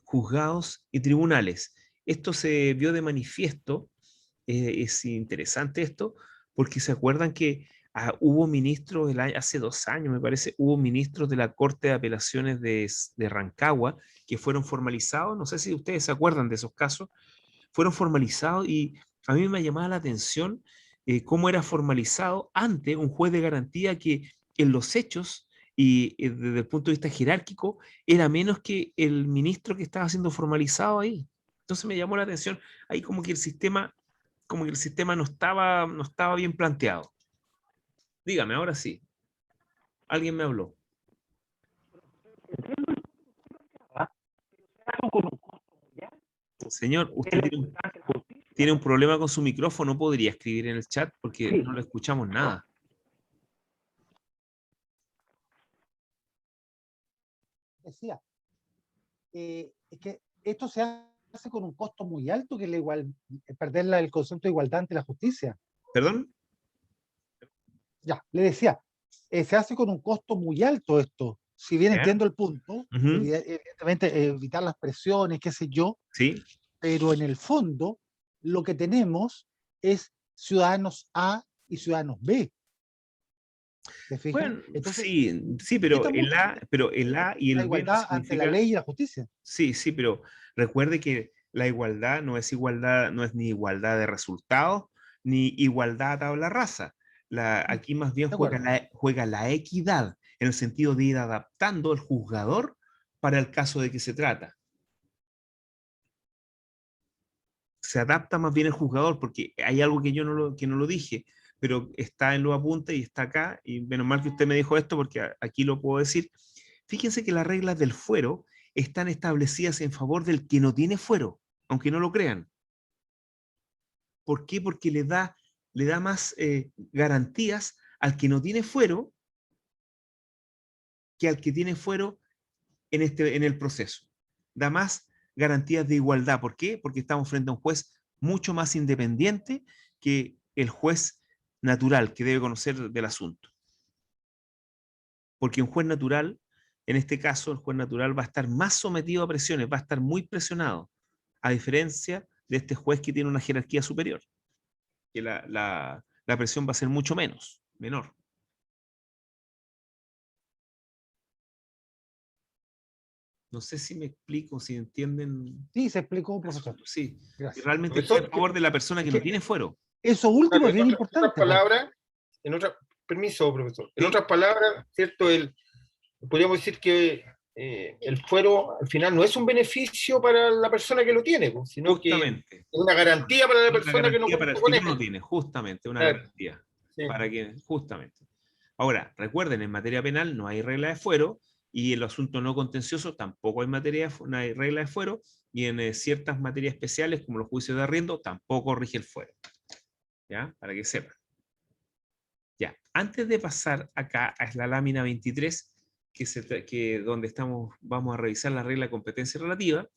juzgados y tribunales. Esto se vio de manifiesto, es interesante esto, porque se acuerdan que hubo ministros, hace 2 años me parece, hubo ministros de la Corte de Apelaciones de Rancagua que fueron formalizados, no sé si ustedes se acuerdan de esos casos, fueron formalizados y a mí me llamaba la atención cómo era formalizado ante un juez de garantía que en los hechos y desde el punto de vista jerárquico era menos que el ministro que estaba siendo formalizado ahí. Entonces me llamó la atención ahí como que el sistema no estaba bien planteado. Dígame, ahora sí. Alguien me habló. Señor, usted tiene un problema con su micrófono, podría escribir en el chat porque no le escuchamos nada. Decía, es que esto se hace con un costo muy alto, que es perder el concepto de igualdad ante la justicia. ¿Perdón? Ya, le decía, se hace con un costo muy alto esto. si bien ¿Ya? entiendo el punto, Ujú. evidentemente evitar las presiones, qué sé yo, ¿Sí? pero en el fondo lo que tenemos es ciudadanos A y ciudadanos B. ¿Te fijas? Bueno, Entonces, sí, quita mucho pero el A y la el B no igualdad ante la significa. ley y la justicia. Sí, pero recuerde que la igualdad no es igualdad, no es ni igualdad de resultados, ni igualdad a tabla rasa. Aquí más bien De acuerdo. juega la equidad, en el sentido de ir adaptando el juzgador para el caso de que se trata. Se adapta más bien el juzgador, porque hay algo que yo que no lo dije, pero está en los apuntes y está acá, y menos mal que usted me dijo esto, porque aquí lo puedo decir. Fíjense que las reglas del fuero están establecidas en favor del que no tiene fuero, aunque no lo crean. ¿Por qué? Porque le da más garantías al que no tiene fuero que al que tiene fuero en el proceso. Da más garantías de igualdad. ¿Por qué? Porque estamos frente a un juez mucho más independiente que el juez natural que debe conocer del asunto. Porque un juez natural, en este caso, el juez natural va a estar más sometido a presiones, va a estar muy presionado, a diferencia de este juez que tiene una jerarquía superior, que la presión va a ser mucho menor. No sé si me explico, si entienden Sí, se explicó, el profesor. asunto. Sí, y Gracias. realmente está Profesor, a favor de la persona Es que no que tiene fuero. eso último claro, es bien en otras importante, po. palabras, permiso, profesor. En Sí, otras palabras, ¿cierto? Podríamos decir que el fuero al final no es un beneficio para la persona que lo tiene, pues, sino que es justamente. una garantía para la Es una persona que no garantía para cuenta el con que él. no lo tiene, justamente, una Claro, garantía. sí. Para que, justamente. Ahora, recuerden, en materia penal no hay regla de fuero y en los asuntos no contenciosos tampoco hay, no hay regla de fuero y en ciertas materias especiales como los juicios de arriendo tampoco rige el fuero. ¿Ya? Para que sepan. Ya, antes de pasar acá a la lámina 23, donde vamos a revisar la regla de competencia relativa,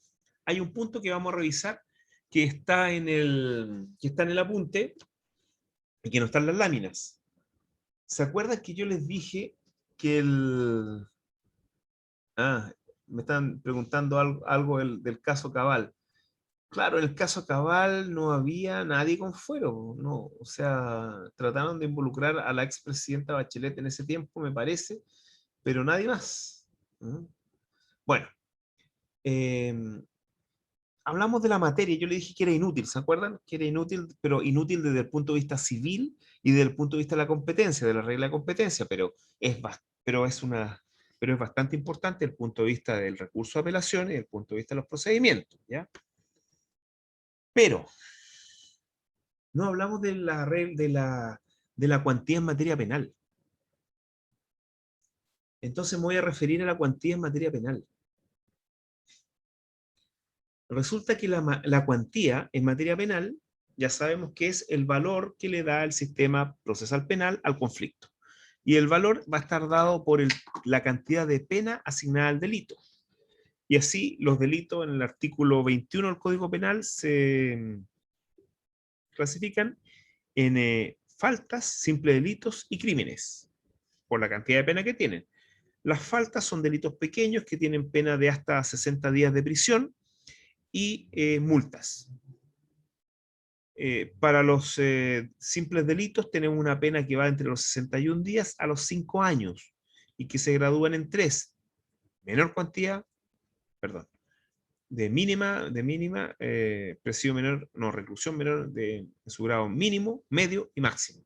hay un punto que vamos a revisar que está en el apunte y que no está en las láminas. ¿Se acuerdan que yo les dije que me están preguntando algo del caso Cabal? Claro, en el caso Cabal no había nadie con fuero, no, o sea, trataron de involucrar a la expresidenta Bachelet en ese tiempo, me parece, pero nadie más. ¿Mm? Bueno, eh, hablamos de la materia, yo le dije que era inútil, ¿se acuerdan? Que era inútil, pero inútil desde el punto de vista civil y desde el punto de vista de la competencia, de la regla de competencia, pero es bastante importante el punto de vista del recurso de apelación y el punto de vista de los procedimientos, ¿ya? Pero no hablamos de la cuantía en materia penal. Entonces me voy a referir a la cuantía en materia penal. Resulta que la cuantía en materia penal, ya sabemos que es el valor que le da el sistema procesal penal al conflicto. Y el valor va a estar dado por la cantidad de pena asignada al delito. Y así los delitos en el artículo 21 del Código Penal se clasifican en faltas, simples delitos y crímenes, por la cantidad de pena que tienen. Las faltas son delitos pequeños que tienen pena de hasta 60 días de prisión y multas. Para los simples delitos tenemos una pena que va entre los 61 días a los 5 años y que se gradúan en 3. Menor cuantía, perdón, de mínima, presidio menor, no, reclusión menor de su grado mínimo, medio y máximo.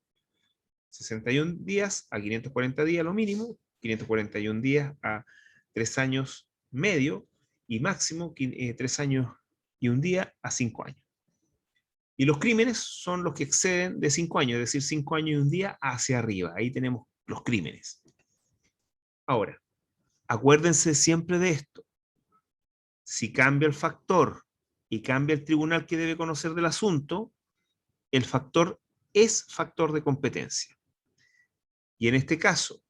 61 días a 540 días lo mínimo, 541 días a 3 años medio y máximo 3 años y un día a 5 años. Y los crímenes son los que exceden de 5 años, es decir, 5 años y un día hacia arriba. Ahí tenemos los crímenes. Ahora, acuérdense siempre de esto. Si cambia el factor y cambia el tribunal que debe conocer del asunto, el factor es factor de competencia. Y en este caso,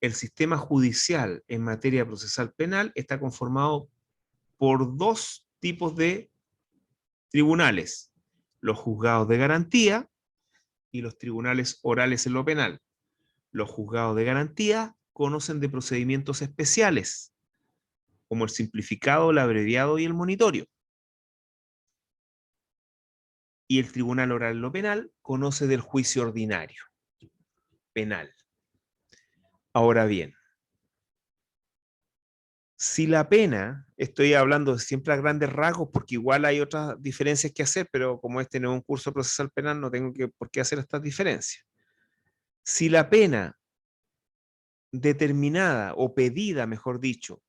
el sistema judicial en materia procesal penal está conformado por 2 tipos de tribunales: los juzgados de garantía y los tribunales orales en lo penal. Los juzgados de garantía conocen de procedimientos especiales, como el simplificado, el abreviado y el monitorio. Y el Tribunal Oral en lo Penal conoce del juicio ordinario, penal. Ahora bien, si la pena, estoy hablando siempre a grandes rasgos porque igual hay otras diferencias que hacer, pero como este no es un curso procesal penal, no tengo por qué hacer estas diferencias. Si la pena determinada o pedida, mejor dicho,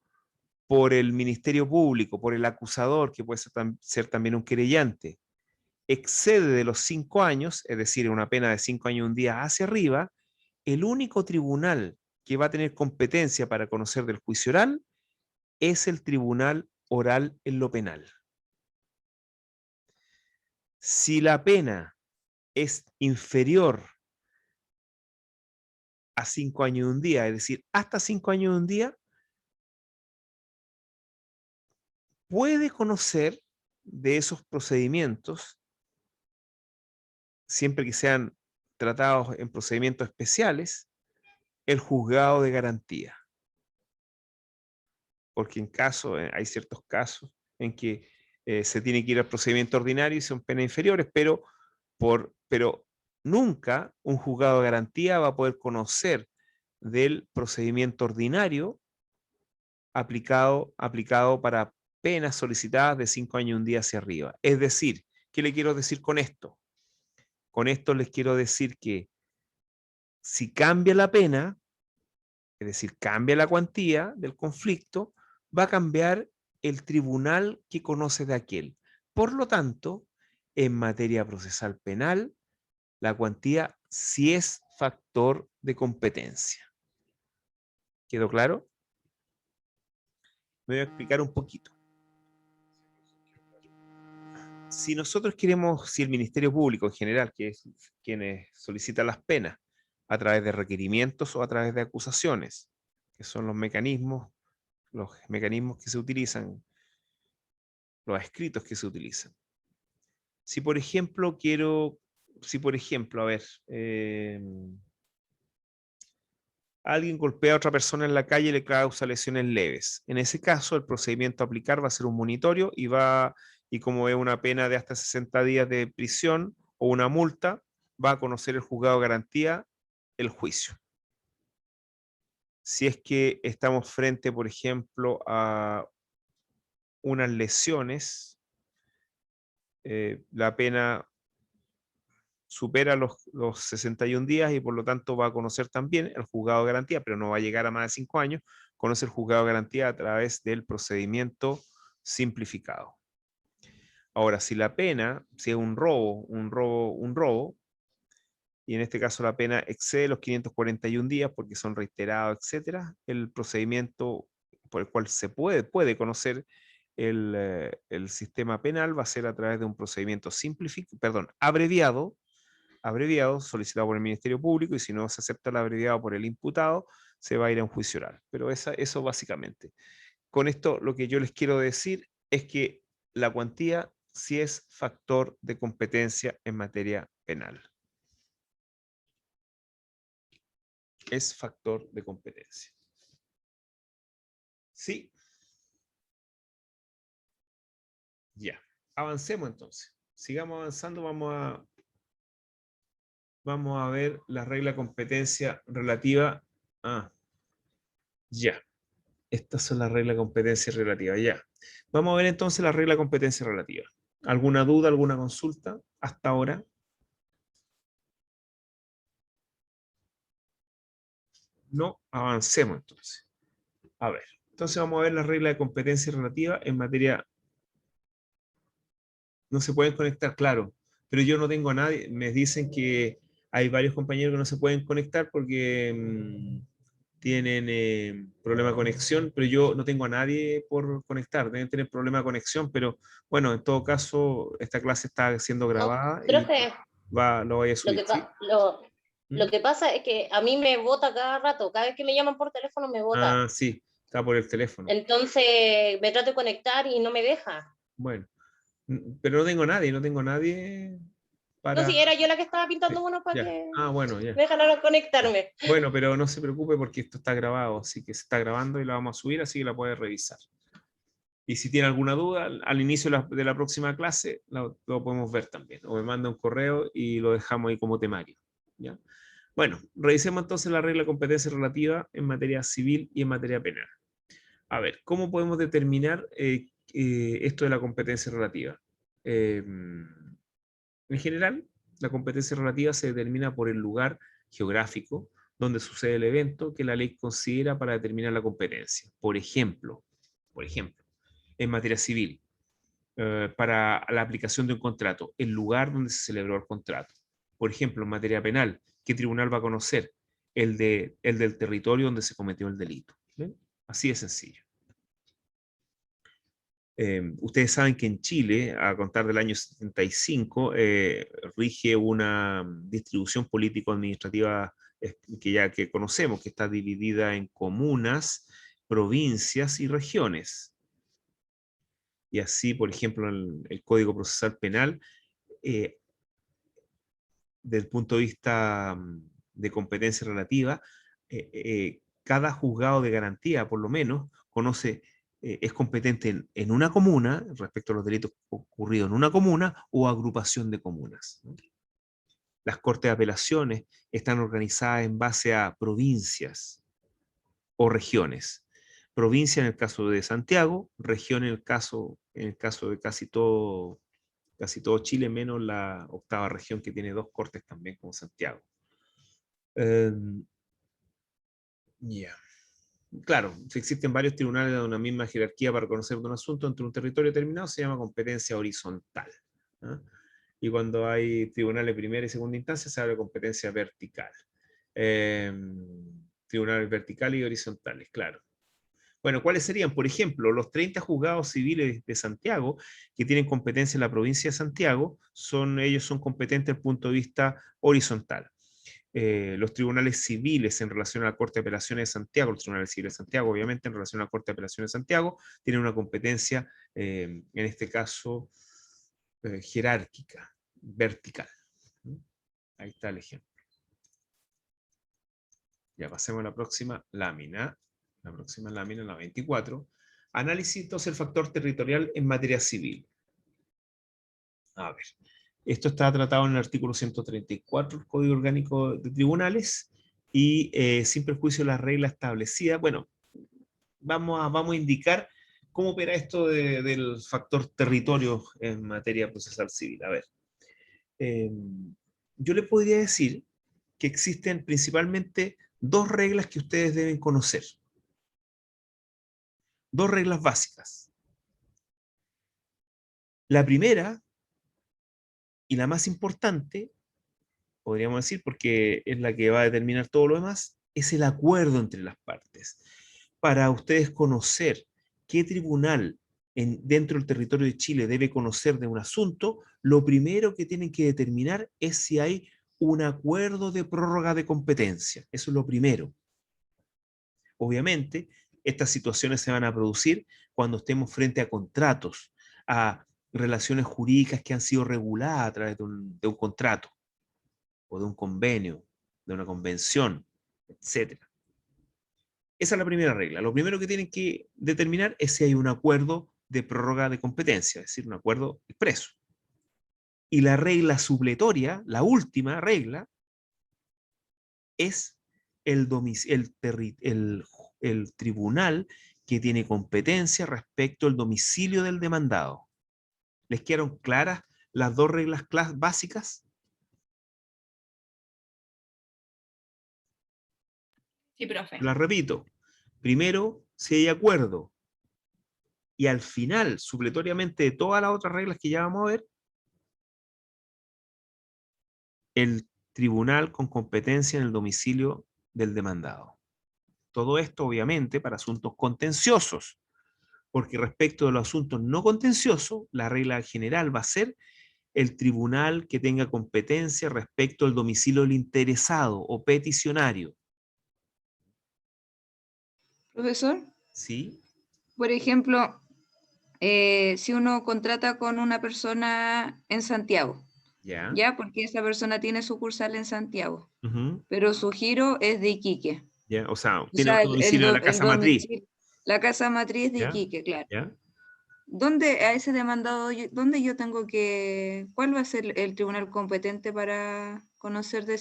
por el Ministerio Público, por el acusador, que puede ser también un querellante, excede de los 5 años, es decir, una pena de 5 años y un día hacia arriba, el único tribunal que va a tener competencia para conocer del juicio oral es el Tribunal Oral en lo Penal. Si la pena es inferior a 5 años y un día, es decir, hasta 5 años y un día, puede conocer de esos procedimientos, siempre que sean tratados en procedimientos especiales, el juzgado de garantía. Porque hay ciertos casos en que se tiene que ir al procedimiento ordinario y son penas inferiores, pero nunca un juzgado de garantía va a poder conocer del procedimiento ordinario aplicado para penas solicitadas de 5 años y un día hacia arriba. Es decir, ¿qué le quiero decir con esto? Con esto les quiero decir que si cambia la pena, es decir, cambia la cuantía del conflicto, va a cambiar el tribunal que conoce de aquel. Por lo tanto, en materia procesal penal, la cuantía sí es factor de competencia. ¿Quedó claro? Me voy a explicar un poquito. Si nosotros queremos, si el Ministerio Público en general, que es quienes solicitan las penas, a través de requerimientos o a través de acusaciones, que son los mecanismos que se utilizan, los escritos que se utilizan. Si por ejemplo a ver, alguien golpea a otra persona en la calle y le causa lesiones leves. En ese caso, el procedimiento a aplicar va a ser un monitorio y como es una pena de hasta 60 días de prisión o una multa, va a conocer el juzgado de garantía el juicio. Si es que estamos frente, por ejemplo, a unas lesiones, la pena supera los 61 días y por lo tanto va a conocer también el juzgado de garantía, pero no va a llegar a más de 5 años, conoce el juzgado de garantía a través del procedimiento simplificado. Ahora, si la pena, si es un robo, y en este caso la pena excede los 541 días porque son reiterados, etcétera, el procedimiento por el cual se puede conocer el sistema penal va a ser a través de un procedimiento abreviado, solicitado por el Ministerio Público, y si no se acepta el abreviado por el imputado, se va a ir a un juicio oral. Pero eso básicamente. Con esto lo que yo les quiero decir es que la cuantía sí es factor de competencia en materia penal. Es factor de competencia. Sí. Ya. Avancemos entonces. Sigamos avanzando. Vamos a ver la regla de competencia relativa. Ya. Estas son las reglas de competencia relativa. Ya. Vamos a ver entonces la regla de competencia relativa. ¿Alguna duda, alguna consulta hasta ahora? No, avancemos entonces. A ver, entonces vamos a ver la regla de competencia relativa en materia. No se pueden conectar, claro, pero yo no tengo a nadie. Me dicen que hay varios compañeros que no se pueden conectar porque tienen problema de conexión, pero yo no tengo a nadie por conectar. Deben tener problema de conexión, pero bueno, en todo caso, esta clase está siendo grabada y Profe, lo voy a lo subir. que, ¿Sí? lo que pasa es que a mí me bota cada rato, cada vez que me llaman por teléfono me bota. Sí, está por el teléfono. Entonces me trato de conectar y no me deja. Bueno, pero no tengo nadie. No, si era yo la que estaba pintando Sí, uno para ya. que Ah, bueno, ya. me dejaran conectarme. Bueno, pero no se preocupe porque esto está grabado, así que se está grabando y la vamos a subir, así que la puede revisar. Y si tiene alguna duda, al inicio de la próxima clase lo podemos ver también. O me manda un correo y lo dejamos ahí como temario. ¿Ya? Bueno, revisemos entonces la regla de competencia relativa en materia civil y en materia penal. A ver, ¿cómo podemos determinar esto de la competencia relativa? En general, la competencia relativa se determina por el lugar geográfico donde sucede el evento que la ley considera para determinar la competencia. Por ejemplo, en materia civil, para la aplicación de un contrato, el lugar donde se celebró el contrato. Por ejemplo, en materia penal, ¿qué tribunal va a conocer? El del territorio donde se cometió el delito. ¿Ven? Así de sencillo. Ustedes saben que en Chile, a contar del año 75, rige una distribución político-administrativa que conocemos, que está dividida en comunas, provincias y regiones. Y así, por ejemplo, el Código Procesal Penal, desde el punto de vista de competencia relativa, cada juzgado de garantía, por lo menos, es competente en una comuna, respecto a los delitos ocurridos en una comuna, o agrupación de comunas, ¿no? Las cortes de apelaciones están organizadas en base a provincias o regiones. Provincia en el caso de Santiago, región en el caso de casi todo Chile, menos la octava región que tiene 2 cortes también como Santiago. Ya. Claro, si existen varios tribunales de una misma jerarquía para conocer un asunto entre un territorio determinado, se llama competencia horizontal, ¿ah? Y cuando hay tribunales de primera y segunda instancia, se habla de competencia vertical. Tribunales verticales y horizontales, claro. Bueno, ¿cuáles serían? Por ejemplo, los 30 juzgados civiles de Santiago, que tienen competencia en la provincia de Santiago, ellos son competentes desde el punto de vista horizontal. Los tribunales civiles en relación a la Corte de Apelaciones de Santiago, los tribunales civiles de Santiago, obviamente, en relación a la Corte de Apelaciones de Santiago, tienen una competencia, en este caso, jerárquica, vertical. Ahí está el ejemplo. Ya pasemos a la próxima lámina. La próxima lámina, la 24. Análisis entonces el factor territorial en materia civil. A ver. Esto está tratado en el artículo 134 del Código Orgánico de Tribunales y sin perjuicio de las reglas establecidas. Bueno, vamos a indicar cómo opera esto del factor territorio en materia procesal civil. A ver, yo les podría decir que existen principalmente 2 reglas que ustedes deben conocer. 2 reglas básicas. La primera, y la más importante, podríamos decir, porque es la que va a determinar todo lo demás, es el acuerdo entre las partes. Para ustedes conocer qué tribunal dentro del territorio de Chile debe conocer de un asunto, lo primero que tienen que determinar es si hay un acuerdo de prórroga de competencia. Eso es lo primero. Obviamente, estas situaciones se van a producir cuando estemos frente a contratos, a relaciones jurídicas que han sido reguladas a través de un contrato, o de un convenio, de una convención, etc. Esa es la primera regla. Lo primero que tienen que determinar es si hay un acuerdo de prórroga de competencia, es decir, un acuerdo expreso. Y la regla supletoria, la última regla, es el tribunal que tiene competencia respecto al domicilio del demandado. ¿Les quedaron claras las 2 reglas básicas? Sí, profe. Las repito. Primero, si hay acuerdo. Y al final, supletoriamente de todas las otras reglas que ya vamos a ver, el tribunal con competencia en el domicilio del demandado. Todo esto, obviamente, para asuntos contenciosos, porque respecto de los asuntos no contenciosos, la regla general va a ser el tribunal que tenga competencia respecto al domicilio del interesado o peticionario. Profesor, ¿Sí? por ejemplo, si uno contrata con una persona en Santiago Ya. ya, porque esa persona tiene sucursal en Santiago, Ujú, pero su giro es de Iquique. ya. O sea, O tiene sea, otro domicilio en la casa matriz. la casa matriz de ¿Ya? Iquique, claro. ¿Ya? ¿Dónde a ese demandado, dónde yo tengo que, cuál va a ser el tribunal competente para conocer de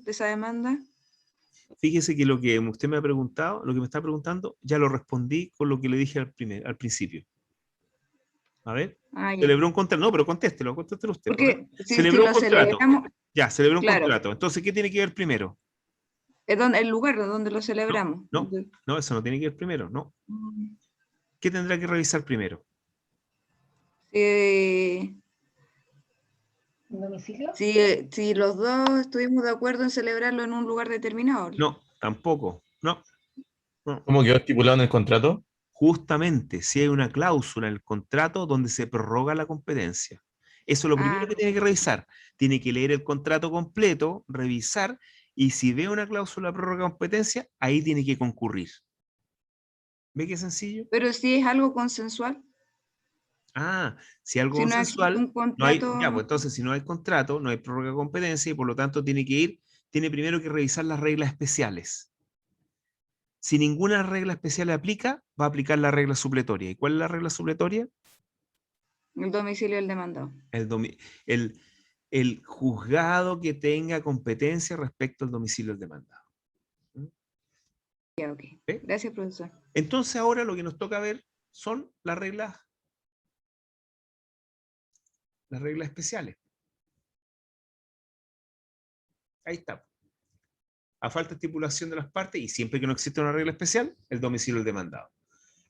esa demanda? Fíjese que lo que usted me ha preguntado, lo que me está preguntando, ya lo respondí con lo que le dije al principio. A ver. Ah, ya. Celebró un contrato. No, pero contéstelo usted. A ver. Porque si Celebró un lo contrato. celebramos, Ya, celebró un claro, contrato. Entonces, ¿qué tiene que ver primero? es el lugar donde lo celebramos. No, eso no tiene que ver primero. No. Mm, ¿Qué tendrá que revisar primero? Si, ¿Domicilio? si los dos estuvimos de acuerdo en celebrarlo en un lugar determinado. No, tampoco. No, no. ¿Cómo quedó estipulado en el contrato? Justamente, si hay una cláusula en el contrato donde se prorroga la competencia. Eso es lo primero Ah, que tiene que revisar. Tiene que leer el contrato completo, revisar, y si ve una cláusula de prórroga de competencia, ahí tiene que concurrir. ¿Ve qué sencillo? pero si es algo consensual, Ah, si algo si no existe consensual, un no hay, ya, contrato, pues entonces si no hay contrato, no hay prórroga de competencia y por lo tanto tiene primero que revisar las reglas especiales. Si ninguna regla especial le aplica, va a aplicar la regla supletoria. ¿Y cuál es la regla supletoria? el domicilio del demandado. El, el juzgado que tenga competencia respecto al domicilio del demandado. Ya, ok. ¿Ve? Gracias, profesor. Entonces ahora lo que nos toca ver son las reglas especiales. Ahí está. A falta de estipulación de las partes y siempre que no existe una regla especial, el domicilio del demandado.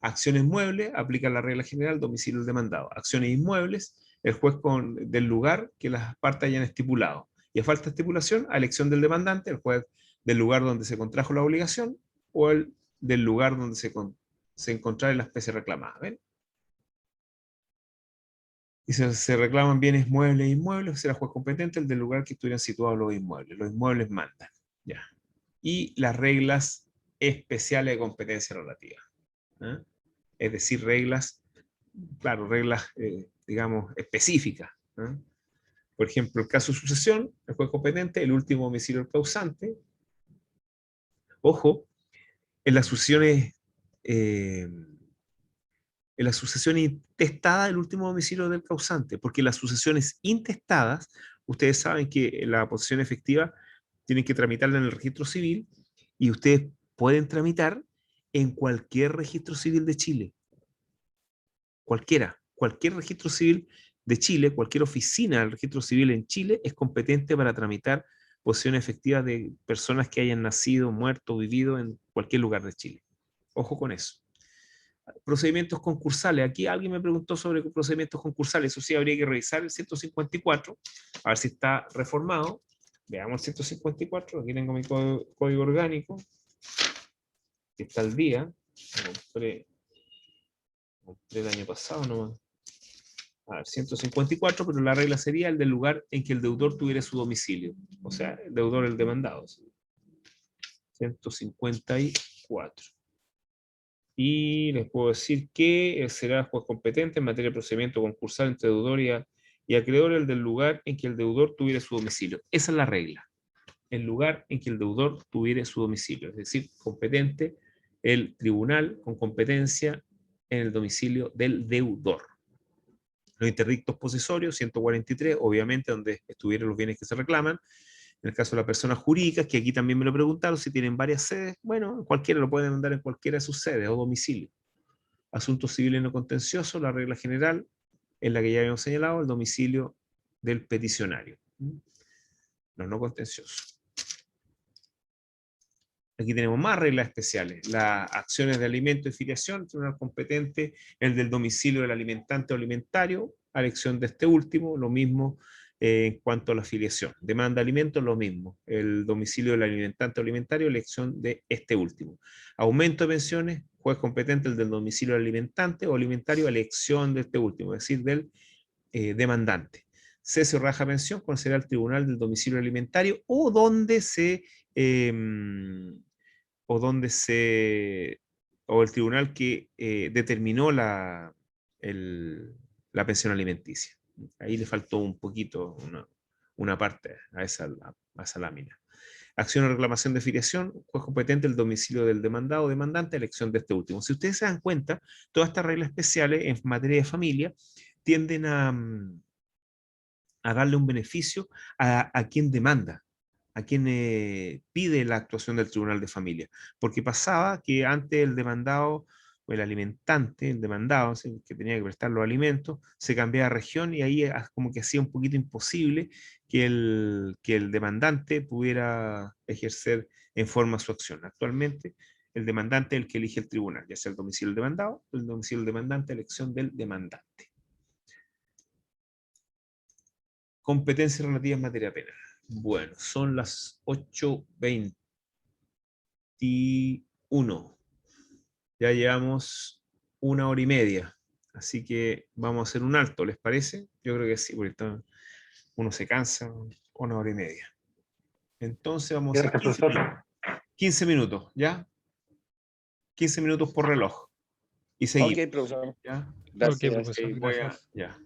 Acciones muebles, aplica la regla general, domicilio del demandado. Acciones inmuebles, el juez del lugar que las partes hayan estipulado. Y a falta de estipulación, a elección del demandante, el juez del lugar donde se contrajo la obligación o el del lugar donde se encontrara la especie reclamada. ¿Ven? Y se reclaman bienes muebles e inmuebles, será juez competente el del lugar que estuvieran situados los inmuebles. Los inmuebles mandan. Ya. Y las reglas especiales de competencia relativa. ¿Eh? Es decir, reglas, claro, reglas, digamos, específicas. ¿Eh? Por ejemplo, el caso de sucesión, el juez competente, el último domicilio del causante. Ojo, en las sucesiones, en la sucesión intestada, el último domicilio del causante, porque las sucesiones intestadas, ustedes saben que la posesión efectiva tienen que tramitarla en el registro civil y ustedes pueden tramitar en cualquier registro civil de Chile. Cualquier registro civil de Chile, cualquier oficina del registro civil en Chile es competente para tramitar posesión efectiva de personas que hayan nacido, muerto, vivido en cualquier lugar de Chile. Ojo con eso. Procedimientos concursales. Aquí alguien me preguntó sobre procedimientos concursales. Eso sí, habría que revisar el 154, a ver si está reformado. Veamos el 154. Aquí tengo mi código orgánico, que está al día. Lo compré el año pasado nomás. A ver, 154, pero la regla sería el del lugar en que el deudor tuviera su domicilio. O sea, el deudor el demandado. 154. Y les puedo decir que será juez competente en materia de procedimiento concursal entre deudor y acreedor el del lugar en que el deudor tuviera su domicilio. Esa es la regla. El lugar en que el deudor tuviera su domicilio. Es decir, competente el tribunal con competencia en el domicilio del deudor. Los interdictos posesorios, 143, obviamente donde estuvieron los bienes que se reclaman. En el caso de las personas jurídicas, que aquí también me lo preguntaron, si tienen varias sedes, bueno, cualquiera lo pueden mandar en cualquiera de sus sedes o domicilio. Asuntos civiles no contenciosos, la regla general, en la que ya habíamos señalado, el domicilio del peticionario. No contenciosos. Aquí tenemos más reglas especiales. Las acciones de alimento y filiación, tribunal competente, el del domicilio del alimentante o alimentario, a elección de este último, lo mismo en cuanto a la filiación. Demanda de alimentos, lo mismo. El domicilio del alimentante o alimentario, elección de este último. Aumento de pensiones, juez competente, el del domicilio del alimentante o alimentario, elección de este último, es decir, del demandante. Cese o raja pensión, concederá al tribunal del domicilio alimentario o donde o el tribunal que determinó la pensión alimenticia. Ahí le faltó un poquito, una parte a esa lámina. Acción o reclamación de filiación, juez competente, el domicilio del demandado o demandante, elección de este último. Si ustedes se dan cuenta, todas estas reglas especiales en materia de familia tienden a darle un beneficio a quien demanda, a quien pide la actuación del tribunal de familia. Porque pasaba que antes el demandado o el alimentante, el demandado, ¿sí?, que tenía que prestar los alimentos, se cambiaba de región y ahí como que hacía un poquito imposible que el demandante pudiera ejercer en forma su acción. Actualmente, el demandante es el que elige el tribunal, ya sea el domicilio del demandado, el domicilio del demandante, elección del demandante. Competencias relativas en materia penal. Bueno, son las 8:21. Ya llevamos 1 hora y media. Así que vamos a hacer un alto, ¿les parece? Yo creo que sí, porque uno se cansa. 1 hora y media. Entonces vamos a hacer Gracias, 15 minutos. profesor. 15 minutos, ¿ya? 15 minutos por reloj. Y seguimos. Ok, profesor. ¿Ya? Gracias. Ok, profesor, Voy a- gracias. ya.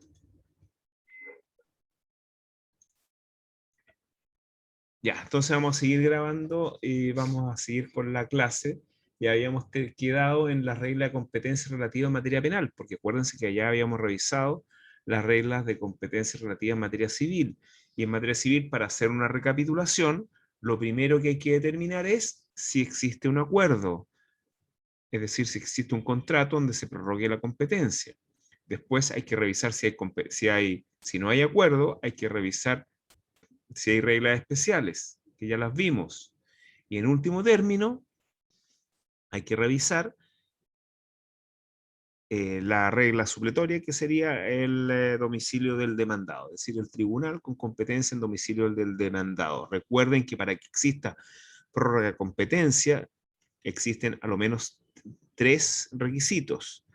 Ya, entonces vamos a seguir grabando y vamos a seguir con la clase. Ya habíamos quedado en la regla de competencia relativa en materia penal, porque acuérdense que allá habíamos revisado las reglas de competencia relativa en materia civil. Y en materia civil, para hacer una recapitulación, lo primero que hay que determinar es si existe un acuerdo, es decir, si existe un contrato donde se prorrogue la competencia. Después hay que revisar si no hay acuerdo, hay que revisar si hay reglas especiales, que ya las vimos. Y en último término, hay que revisar la regla supletoria, que sería el domicilio del demandado, es decir, el tribunal con competencia en domicilio del demandado. Recuerden que para que exista prórroga de competencia, existen a lo menos 3 requisitos.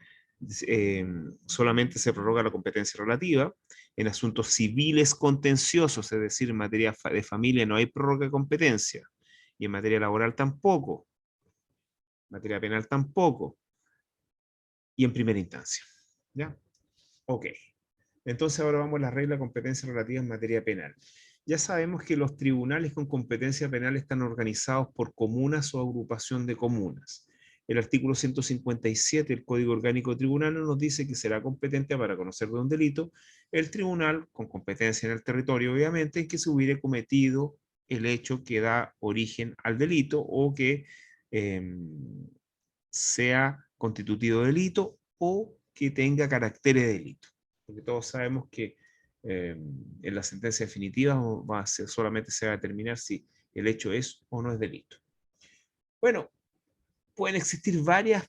Solamente se prorroga la competencia relativa. En asuntos civiles contenciosos, es decir, en materia de familia no hay prórroga de competencia. Y en materia laboral tampoco. En materia penal tampoco. Y en primera instancia. ¿Ya? Ok. Entonces ahora vamos a la regla de competencia relativa en materia penal. Ya sabemos que los tribunales con competencia penal están organizados por comunas o agrupación de comunas. El artículo 157 del Código Orgánico Tribunal nos dice que será competente para conocer de un delito el tribunal con competencia en el territorio, obviamente, en que se hubiere cometido el hecho que da origen al delito o que sea constitutivo de delito o que tenga carácter de delito. Porque todos sabemos que en la sentencia definitiva solamente se va a determinar si el hecho es o no es delito. Bueno, pueden existir varios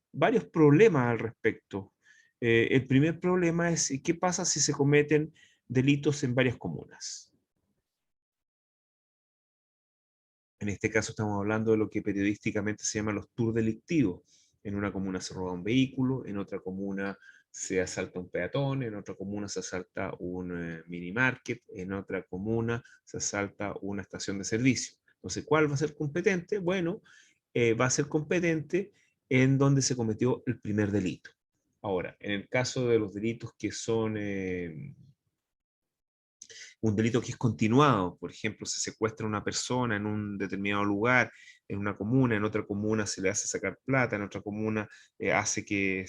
problemas al respecto. El primer problema es ¿qué pasa si se cometen delitos en varias comunas? En este caso estamos hablando de lo que periodísticamente se llama los tours delictivos. En una comuna se roba un vehículo, en otra comuna se asalta un peatón, en otra comuna se asalta un mini market, en otra comuna se asalta una estación de servicio. Entonces, ¿cuál va a ser competente? Bueno, va a ser competente en donde se cometió el primer delito. Ahora, en el caso de los delitos que son un delito que es continuado, por ejemplo, se secuestra a una persona en un determinado lugar, en una comuna, en otra comuna se le hace sacar plata, en otra comuna hace que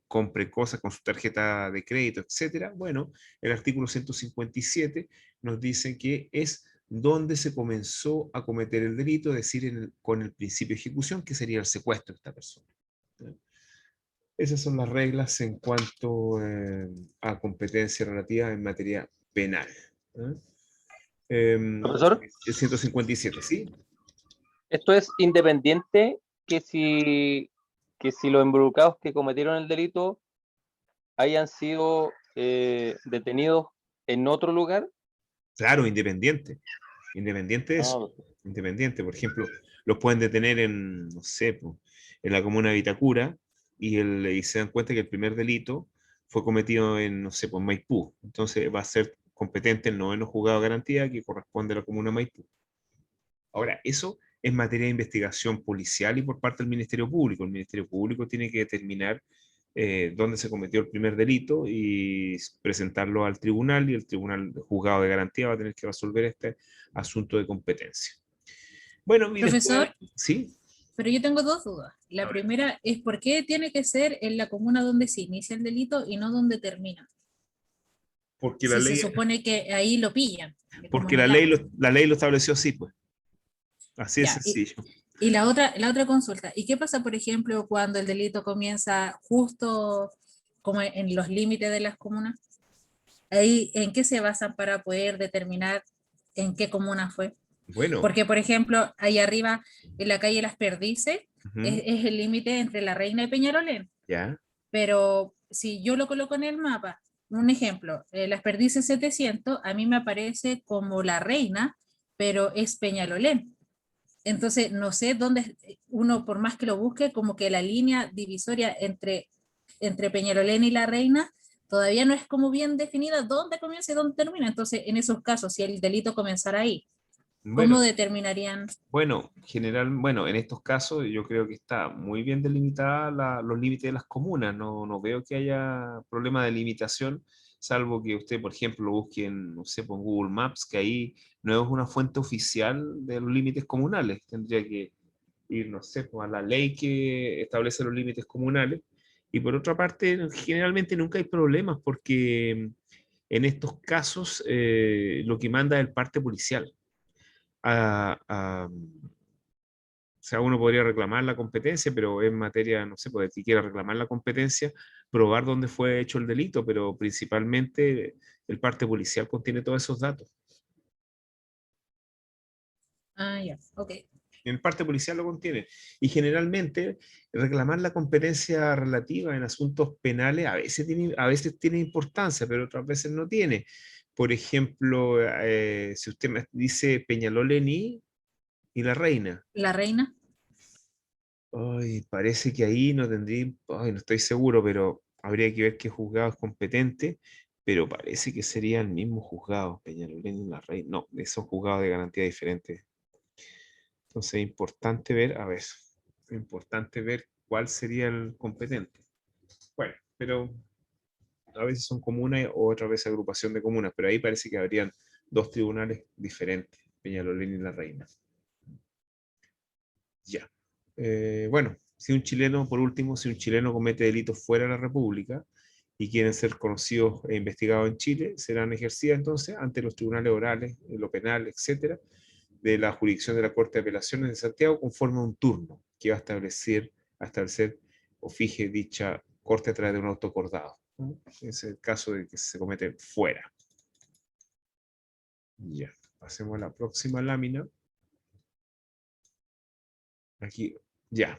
compre cosas con su tarjeta de crédito, etc. Bueno, el artículo 157 nos dice que es donde se comenzó a cometer el delito, es decir, con el principio de ejecución, que sería el secuestro de esta persona. Esas son las reglas en cuanto a competencia relativa en materia penal. Profesor, El 157, ¿sí? esto es independiente que si los involucrados que cometieron el delito hayan sido detenidos en otro lugar. Claro, independiente. Independiente de eso. Independiente. Por ejemplo, los pueden detener en, no sé, en la comuna de Vitacura y se dan cuenta que el primer delito fue cometido en, no sé, en Maipú. Entonces va a ser competente el 9º juzgado de garantía que corresponde a la comuna de Maipú. Ahora, eso es materia de investigación policial y por parte del Ministerio Público. El Ministerio Público tiene que determinar dónde se cometió el primer delito y presentarlo al tribunal, y el tribunal juzgado de garantía va a tener que resolver este asunto de competencia. Bueno, y Profesor, después, ¿sí? pero yo tengo dos dudas. La primera es por qué tiene que ser en la comuna donde se inicia el delito y no donde termina. Porque Si la se ley, supone que ahí lo pillan. porque como en la el ley, acto. la ley lo estableció así, pues. Así de Ya, sencillo. y la otra consulta, ¿y qué pasa, por ejemplo, cuando el delito comienza justo como en los límites de las comunas? Ahí, ¿en qué se basan para poder determinar en qué comuna fue? Bueno, Porque, por ejemplo, ahí arriba, en la calle Las Perdices, ujú, es el límite entre La Reina y Peñalolén. ya, Pero si yo lo coloco en el mapa, un ejemplo, Las Perdices 700, a mí me aparece como La Reina, pero es Peñalolén. Entonces, no sé dónde uno, por más que lo busque, como que la línea divisoria entre Peñalolén y La Reina todavía no es como bien definida dónde comienza y dónde termina. Entonces, en esos casos, si el delito comenzara ahí, bueno, ¿cómo determinarían? bueno, bueno, en estos casos yo creo que está muy bien delimitada los límites de las comunas. No, no veo que haya problema de limitación, salvo que usted, por ejemplo, lo busque en, no sé, por Google Maps, que ahí no es una fuente oficial de los límites comunales. Tendría que ir, no sé, pues, a la ley que establece los límites comunales. Y por otra parte, generalmente nunca hay problemas porque en estos casos lo que manda es el parte policial. O sea, uno podría reclamar la competencia, pero en materia, no sé, pues si quiere reclamar la competencia, probar dónde fue hecho el delito, pero principalmente el parte policial contiene todos esos datos. Ah, ya, ok. El parte policial lo contiene. Y generalmente reclamar la competencia relativa en asuntos penales a veces tiene importancia, pero otras veces no tiene. Por ejemplo, si usted me dice Peñalolén y La Reina. La Reina, Ay, parece que ahí no tendría, ay, no estoy seguro, pero habría que ver qué juzgado es competente, pero parece que sería el mismo juzgado, Peñalolén y La Reina. No, son juzgados de garantía diferentes. Entonces es importante ver, a ver, es importante ver cuál sería el competente. Bueno, pero a veces son comunas o otras veces agrupación de comunas, pero ahí parece que habrían dos tribunales diferentes, Peñalolén y La Reina. Ya. Bueno, si un chileno, por último, si un chileno comete delitos fuera de la República y quieren ser conocidos e investigados en Chile, serán ejercidas entonces ante los tribunales orales, en lo penal, etcétera, de la jurisdicción de la Corte de Apelaciones de Santiago, conforme a un turno que va a establecer o fije dicha Corte a través de un auto acordado, ¿no? Es el caso de que se comete fuera. Ya, pasemos a la próxima lámina. Aquí, ya.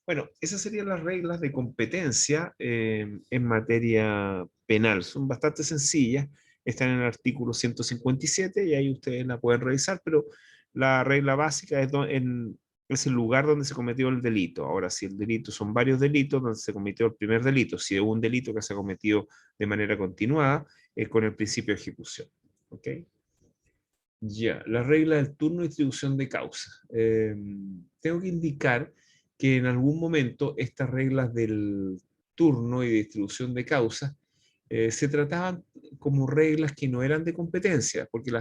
Bueno, esas serían las reglas de competencia en materia penal. Son bastante sencillas, están en el artículo 157 y ahí ustedes la pueden revisar, pero la regla básica es el lugar donde se cometió el delito. Ahora, si el delito son varios delitos, donde se cometió el primer delito, si es un delito que se ha cometido de manera continuada, con el principio de ejecución. ¿Ok? Ya, la regla del turno y distribución de causa. Tengo que indicar que en algún momento estas reglas del turno y distribución de causas se trataban como reglas que no eran de competencia, porque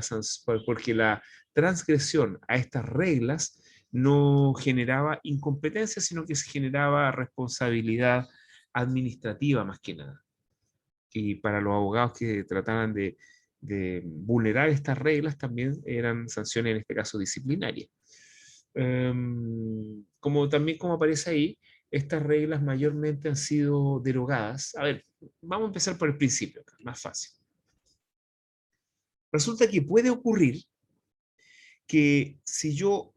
la transgresión a estas reglas no generaba incompetencia, sino que se generaba responsabilidad administrativa más que nada. Y para los abogados que trataban de vulnerar estas reglas también eran sanciones, en este caso, disciplinarias. Como aparece ahí, estas reglas mayormente han sido derogadas. A ver, vamos a empezar por el principio, más fácil. Resulta que puede ocurrir que si yo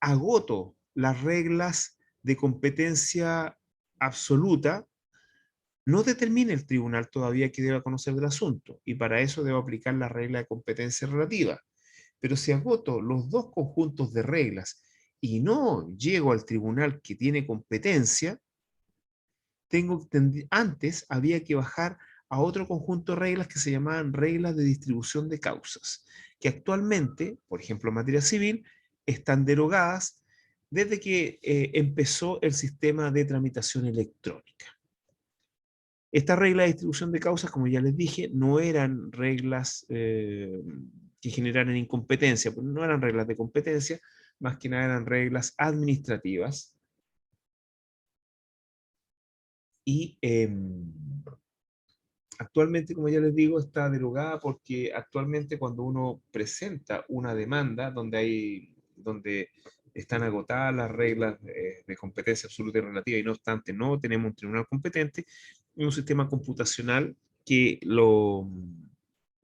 agoto las reglas de competencia absoluta, no determine el tribunal todavía que deba conocer del asunto, y para eso debo aplicar la regla de competencia relativa. Pero si agoto los dos conjuntos de reglas y no llego al tribunal que tiene competencia, antes había que bajar a otro conjunto de reglas que se llamaban reglas de distribución de causas, que actualmente, por ejemplo en materia civil, están derogadas desde que empezó el sistema de tramitación electrónica. Estas reglas de distribución de causas, como ya les dije, no eran reglas que generaran incompetencia, pues no eran reglas de competencia, más que nada eran reglas administrativas. Y actualmente, como ya les digo, está derogada porque actualmente cuando uno presenta una demanda donde están agotadas las reglas de competencia absoluta y relativa, y no obstante no tenemos un tribunal competente, un sistema computacional que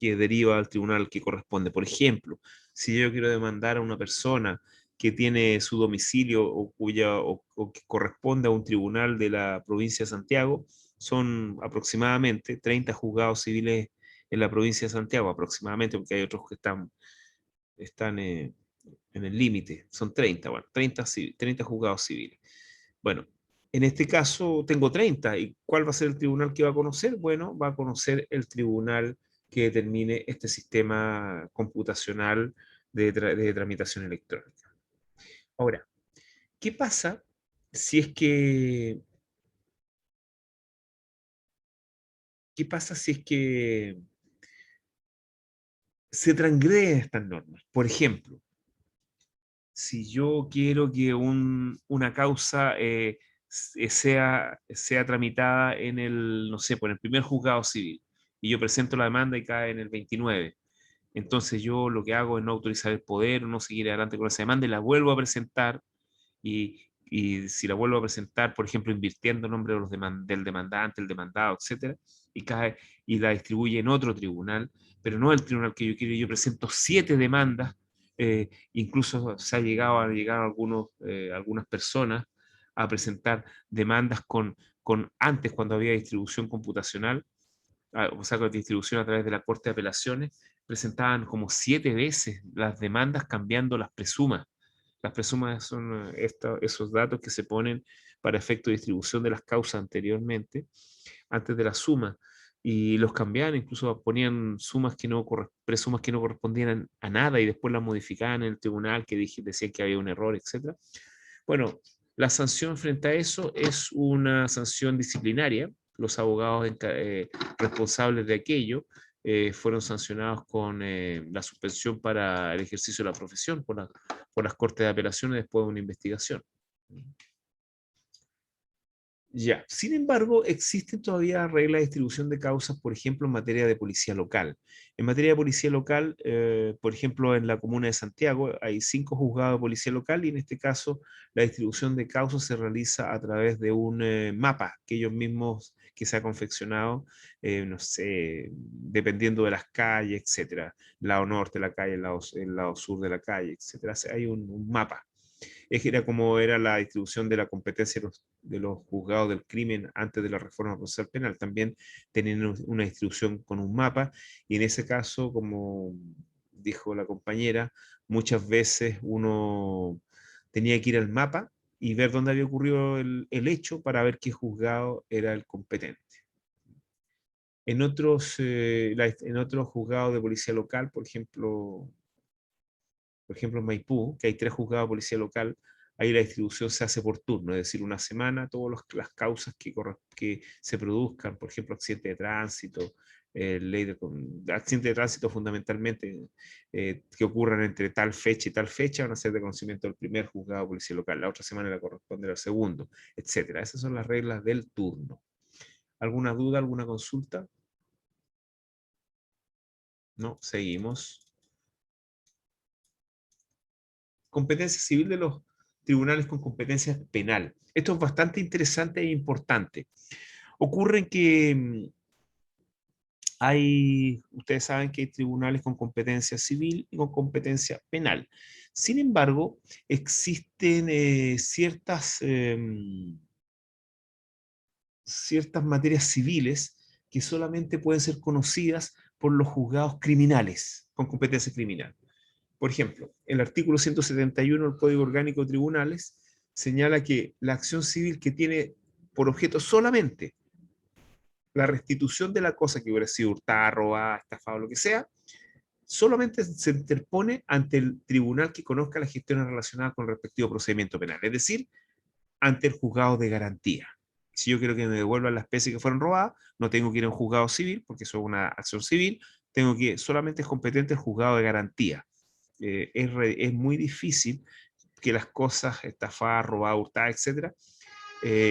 deriva al tribunal que corresponde. Por ejemplo, si yo quiero demandar a una persona que tiene su domicilio o que corresponde a un tribunal de la provincia de Santiago, son aproximadamente 30 juzgados civiles en la provincia de Santiago, aproximadamente, porque hay otros que están en el límite, son 30, bueno, 30 juzgados civiles. Bueno, en este caso tengo 30, ¿y cuál va a ser el tribunal que va a conocer? Bueno, va a conocer el tribunal que determine este sistema computacional de tramitación electrónica. Ahora, ¿qué pasa si es que se transgreden estas normas? Por ejemplo, si yo quiero que una causa sea tramitada en el, no sé, por el primer juzgado civil, y yo presento la demanda y cae en el 29, entonces yo lo que hago es no autorizar el poder, no seguir adelante con esa demanda y la vuelvo a presentar, y si la vuelvo a presentar, por ejemplo, invirtiendo el nombre de del demandante, el demandado, etcétera, y cae y la distribuye en otro tribunal, pero no el tribunal que yo quiero, yo presento 7 demandas, incluso se ha llegado a llegar algunas personas a presentar demandas con antes, cuando había distribución computacional, o sea, con distribución a través de la Corte de Apelaciones, presentaban como 7 veces las demandas cambiando las presumas. Las presumas son esos datos que se ponen para efecto de distribución de las causas anteriormente, antes de la suma, y los cambiaban, incluso ponían presumas que no correspondían a nada y después las modificaban en el tribunal que decían que había un error, etc. Bueno, la sanción frente a eso es una sanción disciplinaria. Los abogados responsables de aquello fueron sancionados con la suspensión para el ejercicio de la profesión por las Cortes de Apelaciones después de una investigación. Ya, sin embargo, existen todavía reglas de distribución de causas, por ejemplo, en materia de policía local. En materia de policía local, por ejemplo, en la comuna de Santiago hay 5 juzgados de policía local y en este caso la distribución de causas se realiza a través de un mapa que ellos mismos que se ha confeccionado, no sé, dependiendo de las calles, etcétera, el lado norte de la calle, el lado sur de la calle, etcétera. Hay un mapa. Era como era la distribución de la competencia de los juzgados del crimen antes de la reforma procesal penal. También tenían una distribución con un mapa, y en ese caso, como dijo la compañera, muchas veces uno tenía que ir al mapa y ver dónde había ocurrido el hecho para ver qué juzgado era el competente. En otros juzgados de policía local, por ejemplo en Maipú, que hay 3 juzgados de policía local, ahí la distribución se hace por turno, es decir, una semana, todas las causas que se produzcan, por ejemplo, accidente de tránsito, accidente de tránsito fundamentalmente, que ocurran entre tal fecha y tal fecha, van a ser de conocimiento del primer juzgado de policía local, la otra semana la corresponde al segundo, etc. Esas son las reglas del turno. ¿Alguna duda, alguna consulta? No, seguimos. Competencia civil de los tribunales con competencia penal. Esto es bastante interesante e importante. Ocurre que ustedes saben que hay tribunales con competencia civil y con competencia penal. Sin embargo, existen ciertas materias civiles que solamente pueden ser conocidas por los juzgados criminales con competencia criminal. Por ejemplo, el artículo 171 del Código Orgánico de Tribunales señala que la acción civil que tiene por objeto solamente la restitución de la cosa que hubiera sido hurtada, robada, estafada o lo que sea, solamente se interpone ante el tribunal que conozca las gestiones relacionadas con el respectivo procedimiento penal, es decir, ante el juzgado de garantía. Si yo quiero que me devuelvan las especies que fueron robadas, no tengo que ir a un juzgado civil, porque eso es una acción civil, tengo que, solamente es competente el juzgado de garantía. Es muy difícil que las cosas estafadas, robadas, hurtadas, etcétera,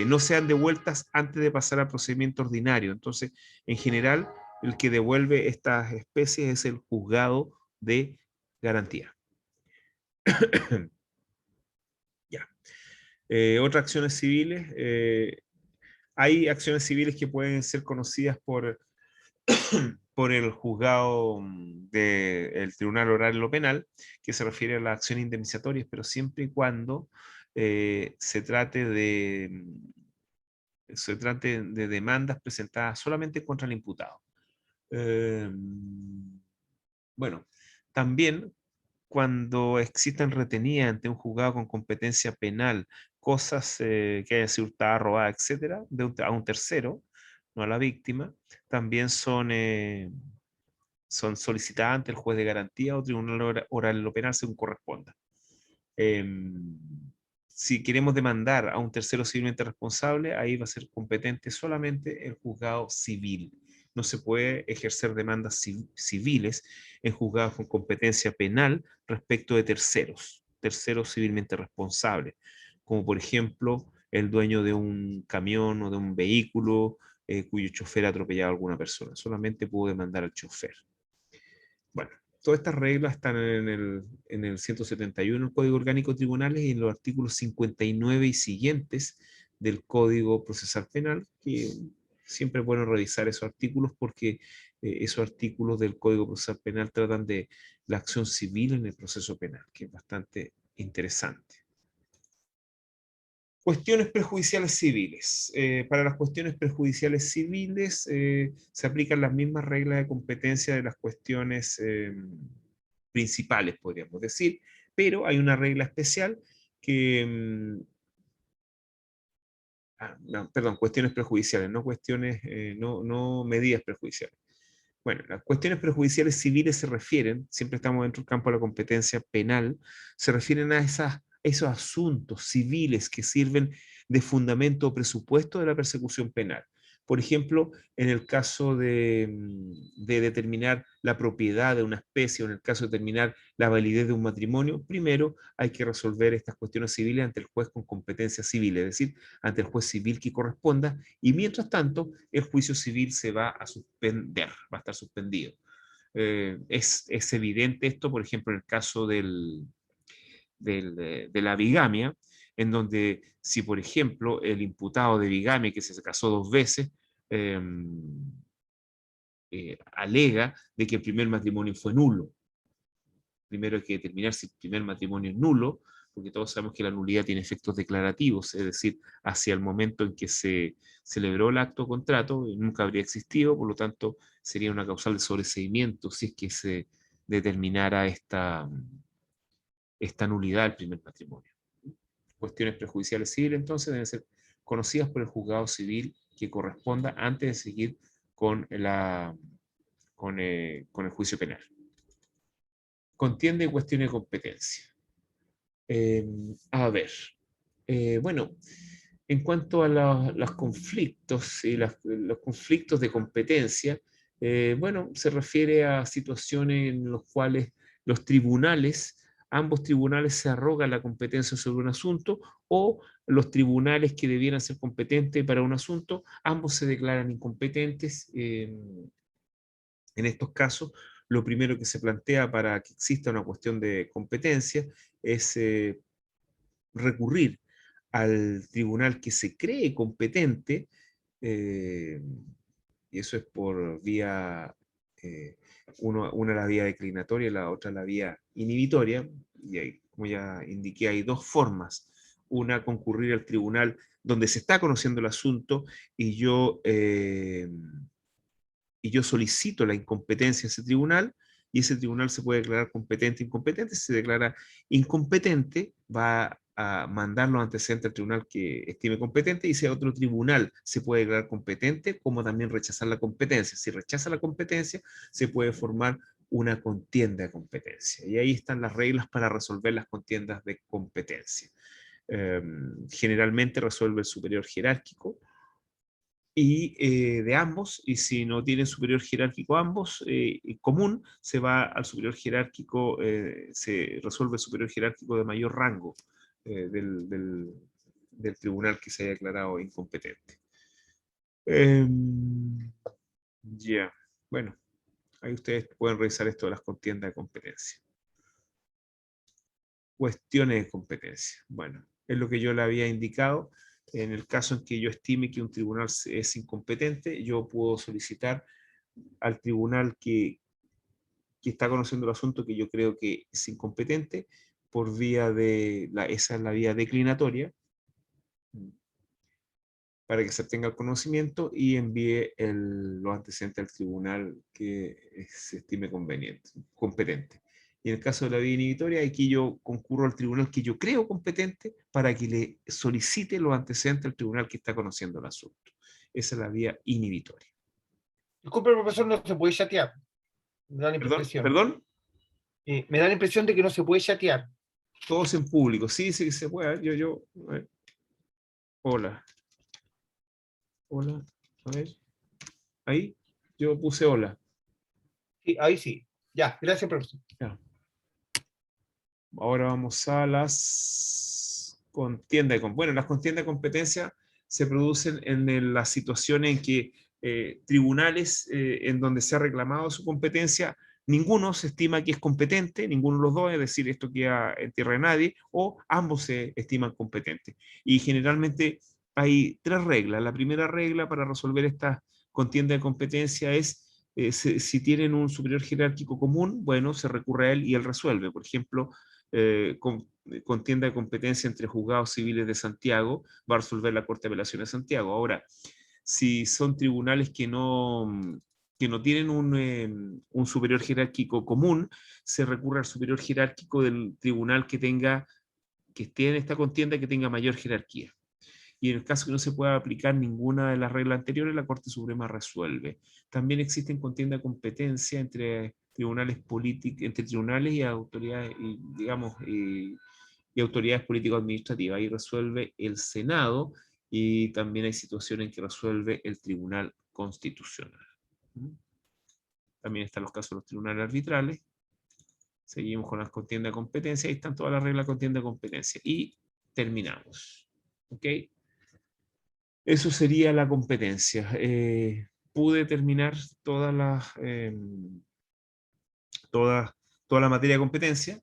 no sean devueltas antes de pasar al procedimiento ordinario. Entonces, en general, el que devuelve estas especies es el juzgado de garantía. Ya. Otras acciones civiles. Hay acciones civiles que pueden ser conocidas por, por el juzgado del Tribunal Oral en lo Penal, que se refiere a las acciones indemnizatorias, pero siempre y cuando se trate de demandas presentadas solamente contra el imputado. Bueno, también cuando existan retenidas ante un juzgado con competencia penal cosas que hayan sido hurtadas, robadas, etcétera, a un tercero, no a la víctima, también son solicitadas ante el juez de garantía o tribunal oral en lo penal según corresponda. Si queremos demandar a un tercero civilmente responsable, ahí va a ser competente solamente el juzgado civil. No se puede ejercer demandas civiles en juzgados con competencia penal respecto de terceros civilmente responsables, como por ejemplo el dueño de un camión o de un vehículo cuyo chofer ha atropellado a alguna persona. Solamente puedo demandar al chofer. Bueno, todas estas reglas están en el 171 del Código Orgánico de Tribunales y en los artículos 59 y siguientes del Código Procesal Penal, que siempre es bueno revisar esos artículos porque esos artículos del Código Procesal Penal tratan de la acción civil en el proceso penal, que es bastante interesante. Cuestiones prejudiciales civiles. Para las cuestiones prejudiciales civiles se aplican las mismas reglas de competencia de las cuestiones principales, podríamos decir, pero hay una regla especial que... no, perdón, cuestiones prejudiciales, no cuestiones, no medidas prejudiciales. Bueno, las cuestiones prejudiciales civiles se refieren, siempre estamos dentro del campo de la competencia penal, se refieren a esos asuntos civiles que sirven de fundamento o presupuesto de la persecución penal. Por ejemplo, en el caso de determinar la propiedad de una especie o en el caso de determinar la validez de un matrimonio, primero hay que resolver estas cuestiones civiles ante el juez con competencia civil, es decir, ante el juez civil que corresponda, y mientras tanto el juicio civil se va a suspender, va a estar suspendido. Es evidente esto, por ejemplo, en el caso de la bigamia, en donde si, por ejemplo, el imputado de bigamia que se casó 2 veces, alega de que el primer matrimonio fue nulo. Primero hay que determinar si el primer matrimonio es nulo, porque todos sabemos que la nulidad tiene efectos declarativos, es decir, hacia el momento en que se celebró el acto o contrato, nunca habría existido, por lo tanto sería una causal de sobreseimiento si es que se determinara esta nulidad del primer matrimonio. Cuestiones prejudiciales civiles entonces deben ser conocidas por el juzgado civil que corresponda antes de seguir con el juicio penal. Contienda y cuestiones de competencia. A ver, bueno, en cuanto a los conflictos y los conflictos de competencia, bueno, se refiere a situaciones en las cuales los tribunales, ambos tribunales se arrogan la competencia sobre un asunto o los tribunales que debieran ser competentes para un asunto, ambos se declaran incompetentes. En estos casos, lo primero que se plantea para que exista una cuestión de competencia es recurrir al tribunal que se cree competente, y eso es por vía, una la vía declinatoria y la otra la vía inhibitoria, y ahí, como ya indiqué, hay 2 formas. Una, concurrir al tribunal donde se está conociendo el asunto y yo solicito la incompetencia de ese tribunal, y ese tribunal se puede declarar competente o incompetente. Si se declara incompetente, va a mandar los antecedentes al tribunal que estime competente, y ese otro tribunal se puede declarar competente, como también rechazar la competencia. Si rechaza la competencia, se puede formar una contienda de competencia. Y ahí están las reglas para resolver las contiendas de competencia. Generalmente resuelve el superior jerárquico, y de ambos, y si no tienen superior jerárquico ambos, común, se va al superior jerárquico, se resuelve el superior jerárquico de mayor rango del tribunal que se haya declarado incompetente. Ya, bueno, ahí ustedes pueden revisar esto de las contiendas de competencia. Cuestiones de competencia. Bueno, es lo que yo le había indicado. En el caso en que yo estime que un tribunal es incompetente, yo puedo solicitar al tribunal que está conociendo el asunto, que yo creo que es incompetente, por vía de, esa es la vía declinatoria, para que se tenga el conocimiento y envíe los antecedentes al tribunal que se estime competente. Y en el caso de la vía inhibitoria, aquí yo concurro al tribunal que yo creo competente para que le solicite los antecedentes al tribunal que está conociendo el asunto. Esa es la vía inhibitoria. Disculpe, profesor, no se puede chatear. Me da la impresión. ¿Perdón? Me da la impresión de que no se puede chatear. Todos en público. Sí, sí que se puede. A ver. Hola. Hola. A ver. Ahí. Yo puse hola. Sí, ahí sí. Ya, gracias, profesor. Ya. Ahora vamos a las contiendas. Bueno, las contiendas de competencia se producen en las situaciones en que tribunales en donde se ha reclamado su competencia, ninguno se estima que es competente, ninguno de los dos, es decir, esto queda en tierra de nadie, o ambos se estiman competentes. Y generalmente hay 3 reglas. La primera regla para resolver esta contienda de competencia es si tienen un superior jerárquico común, bueno, se recurre a él y él resuelve. Por ejemplo, contienda de competencia entre juzgados civiles de Santiago, va a resolver la Corte de Apelaciones de Santiago. Ahora, si son tribunales que no tienen un superior jerárquico común, se recurre al superior jerárquico del tribunal que esté en esta contienda, que tenga mayor jerarquía. Y en el caso que no se pueda aplicar ninguna de las reglas anteriores, la Corte Suprema resuelve. También existen contiendas de competencia entre tribunales políticos, entre tribunales y autoridades, y autoridades político-administrativas. Ahí resuelve el Senado, y también hay situaciones en que resuelve el Tribunal Constitucional. También están los casos de los tribunales arbitrales. Seguimos con las contiendas de competencia. Ahí están todas las reglas de contienda de competencia. Y terminamos. ¿Ok? Eso sería la competencia. Pude terminar toda la materia de competencia.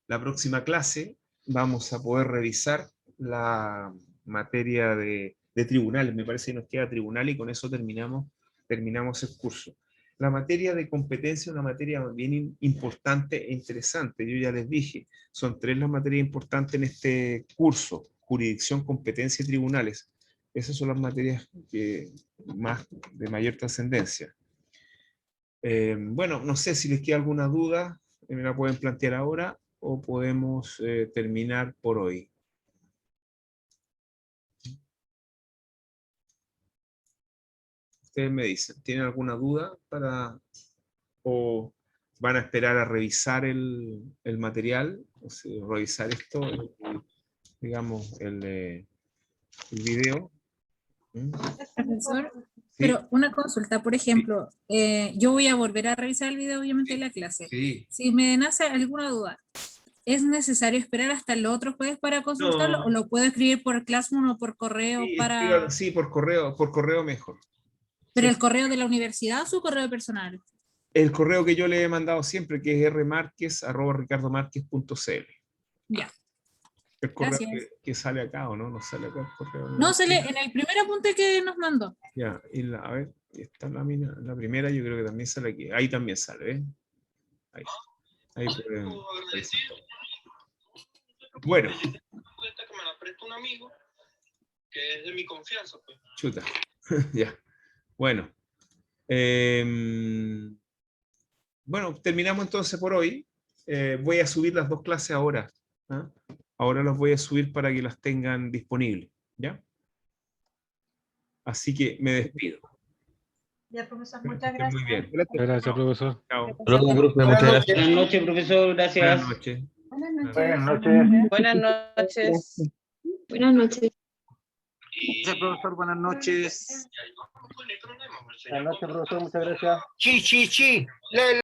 La próxima clase vamos a poder revisar la materia de tribunales. Me parece que nos queda tribunal y con eso terminamos el curso. La materia de competencia es una materia bien importante e interesante. Yo ya les dije, son 3 las materias importantes en este curso: jurisdicción, competencia y tribunales. Esas son las materias de mayor trascendencia. Bueno, no sé si les queda alguna duda, me la pueden plantear ahora o podemos terminar por hoy. Ustedes me dicen, ¿tienen alguna duda o van a esperar a revisar el material? O sea, revisar esto, digamos, el video. Profesor, Sí. pero una consulta, por ejemplo, yo voy a volver a revisar el video, obviamente, de la clase. Sí. Si me nace alguna duda, ¿es necesario esperar hasta el otro jueves para consultarlo? No. ¿O lo puedo escribir por Classroom o por correo? Sí, por correo mejor. ¿Pero Sí. el correo de la universidad o su correo personal? El correo que yo le he mandado siempre, que es rmarquez@ricardomarquez.cl. Ya. El correo Gracias. que sale acá, ¿o no? No sale acá el correo. No, sale en el primer apunte que nos mandó. Ya, a ver, está la primera, yo creo que también sale aquí. Ahí también sale, ¿eh? Ahí pueden revisar. Bueno. Que me la presta un amigo que es de mi confianza, pues. Chuta. Ya. Bueno. Bueno, terminamos entonces por hoy. Voy a subir las 2 clases ahora. ¿Ah? Ahora las voy a subir para que las tengan disponibles. ¿Ya? Así que me despido. Ya, profesor, muchas gracias. Muy bien. Gracias, profesor. Chao. Buenas noches. Buenas noches, profesor. Gracias. Buenas noches. Buenas noches. Buenas noches. Buenas noches. Buenas noches. Gracias, profesor. Buenas noches. Y ahí vamos, pues, no hay problema, pues, Buenas señor. noches, profesor. Muchas gracias. Chi, chi, chi.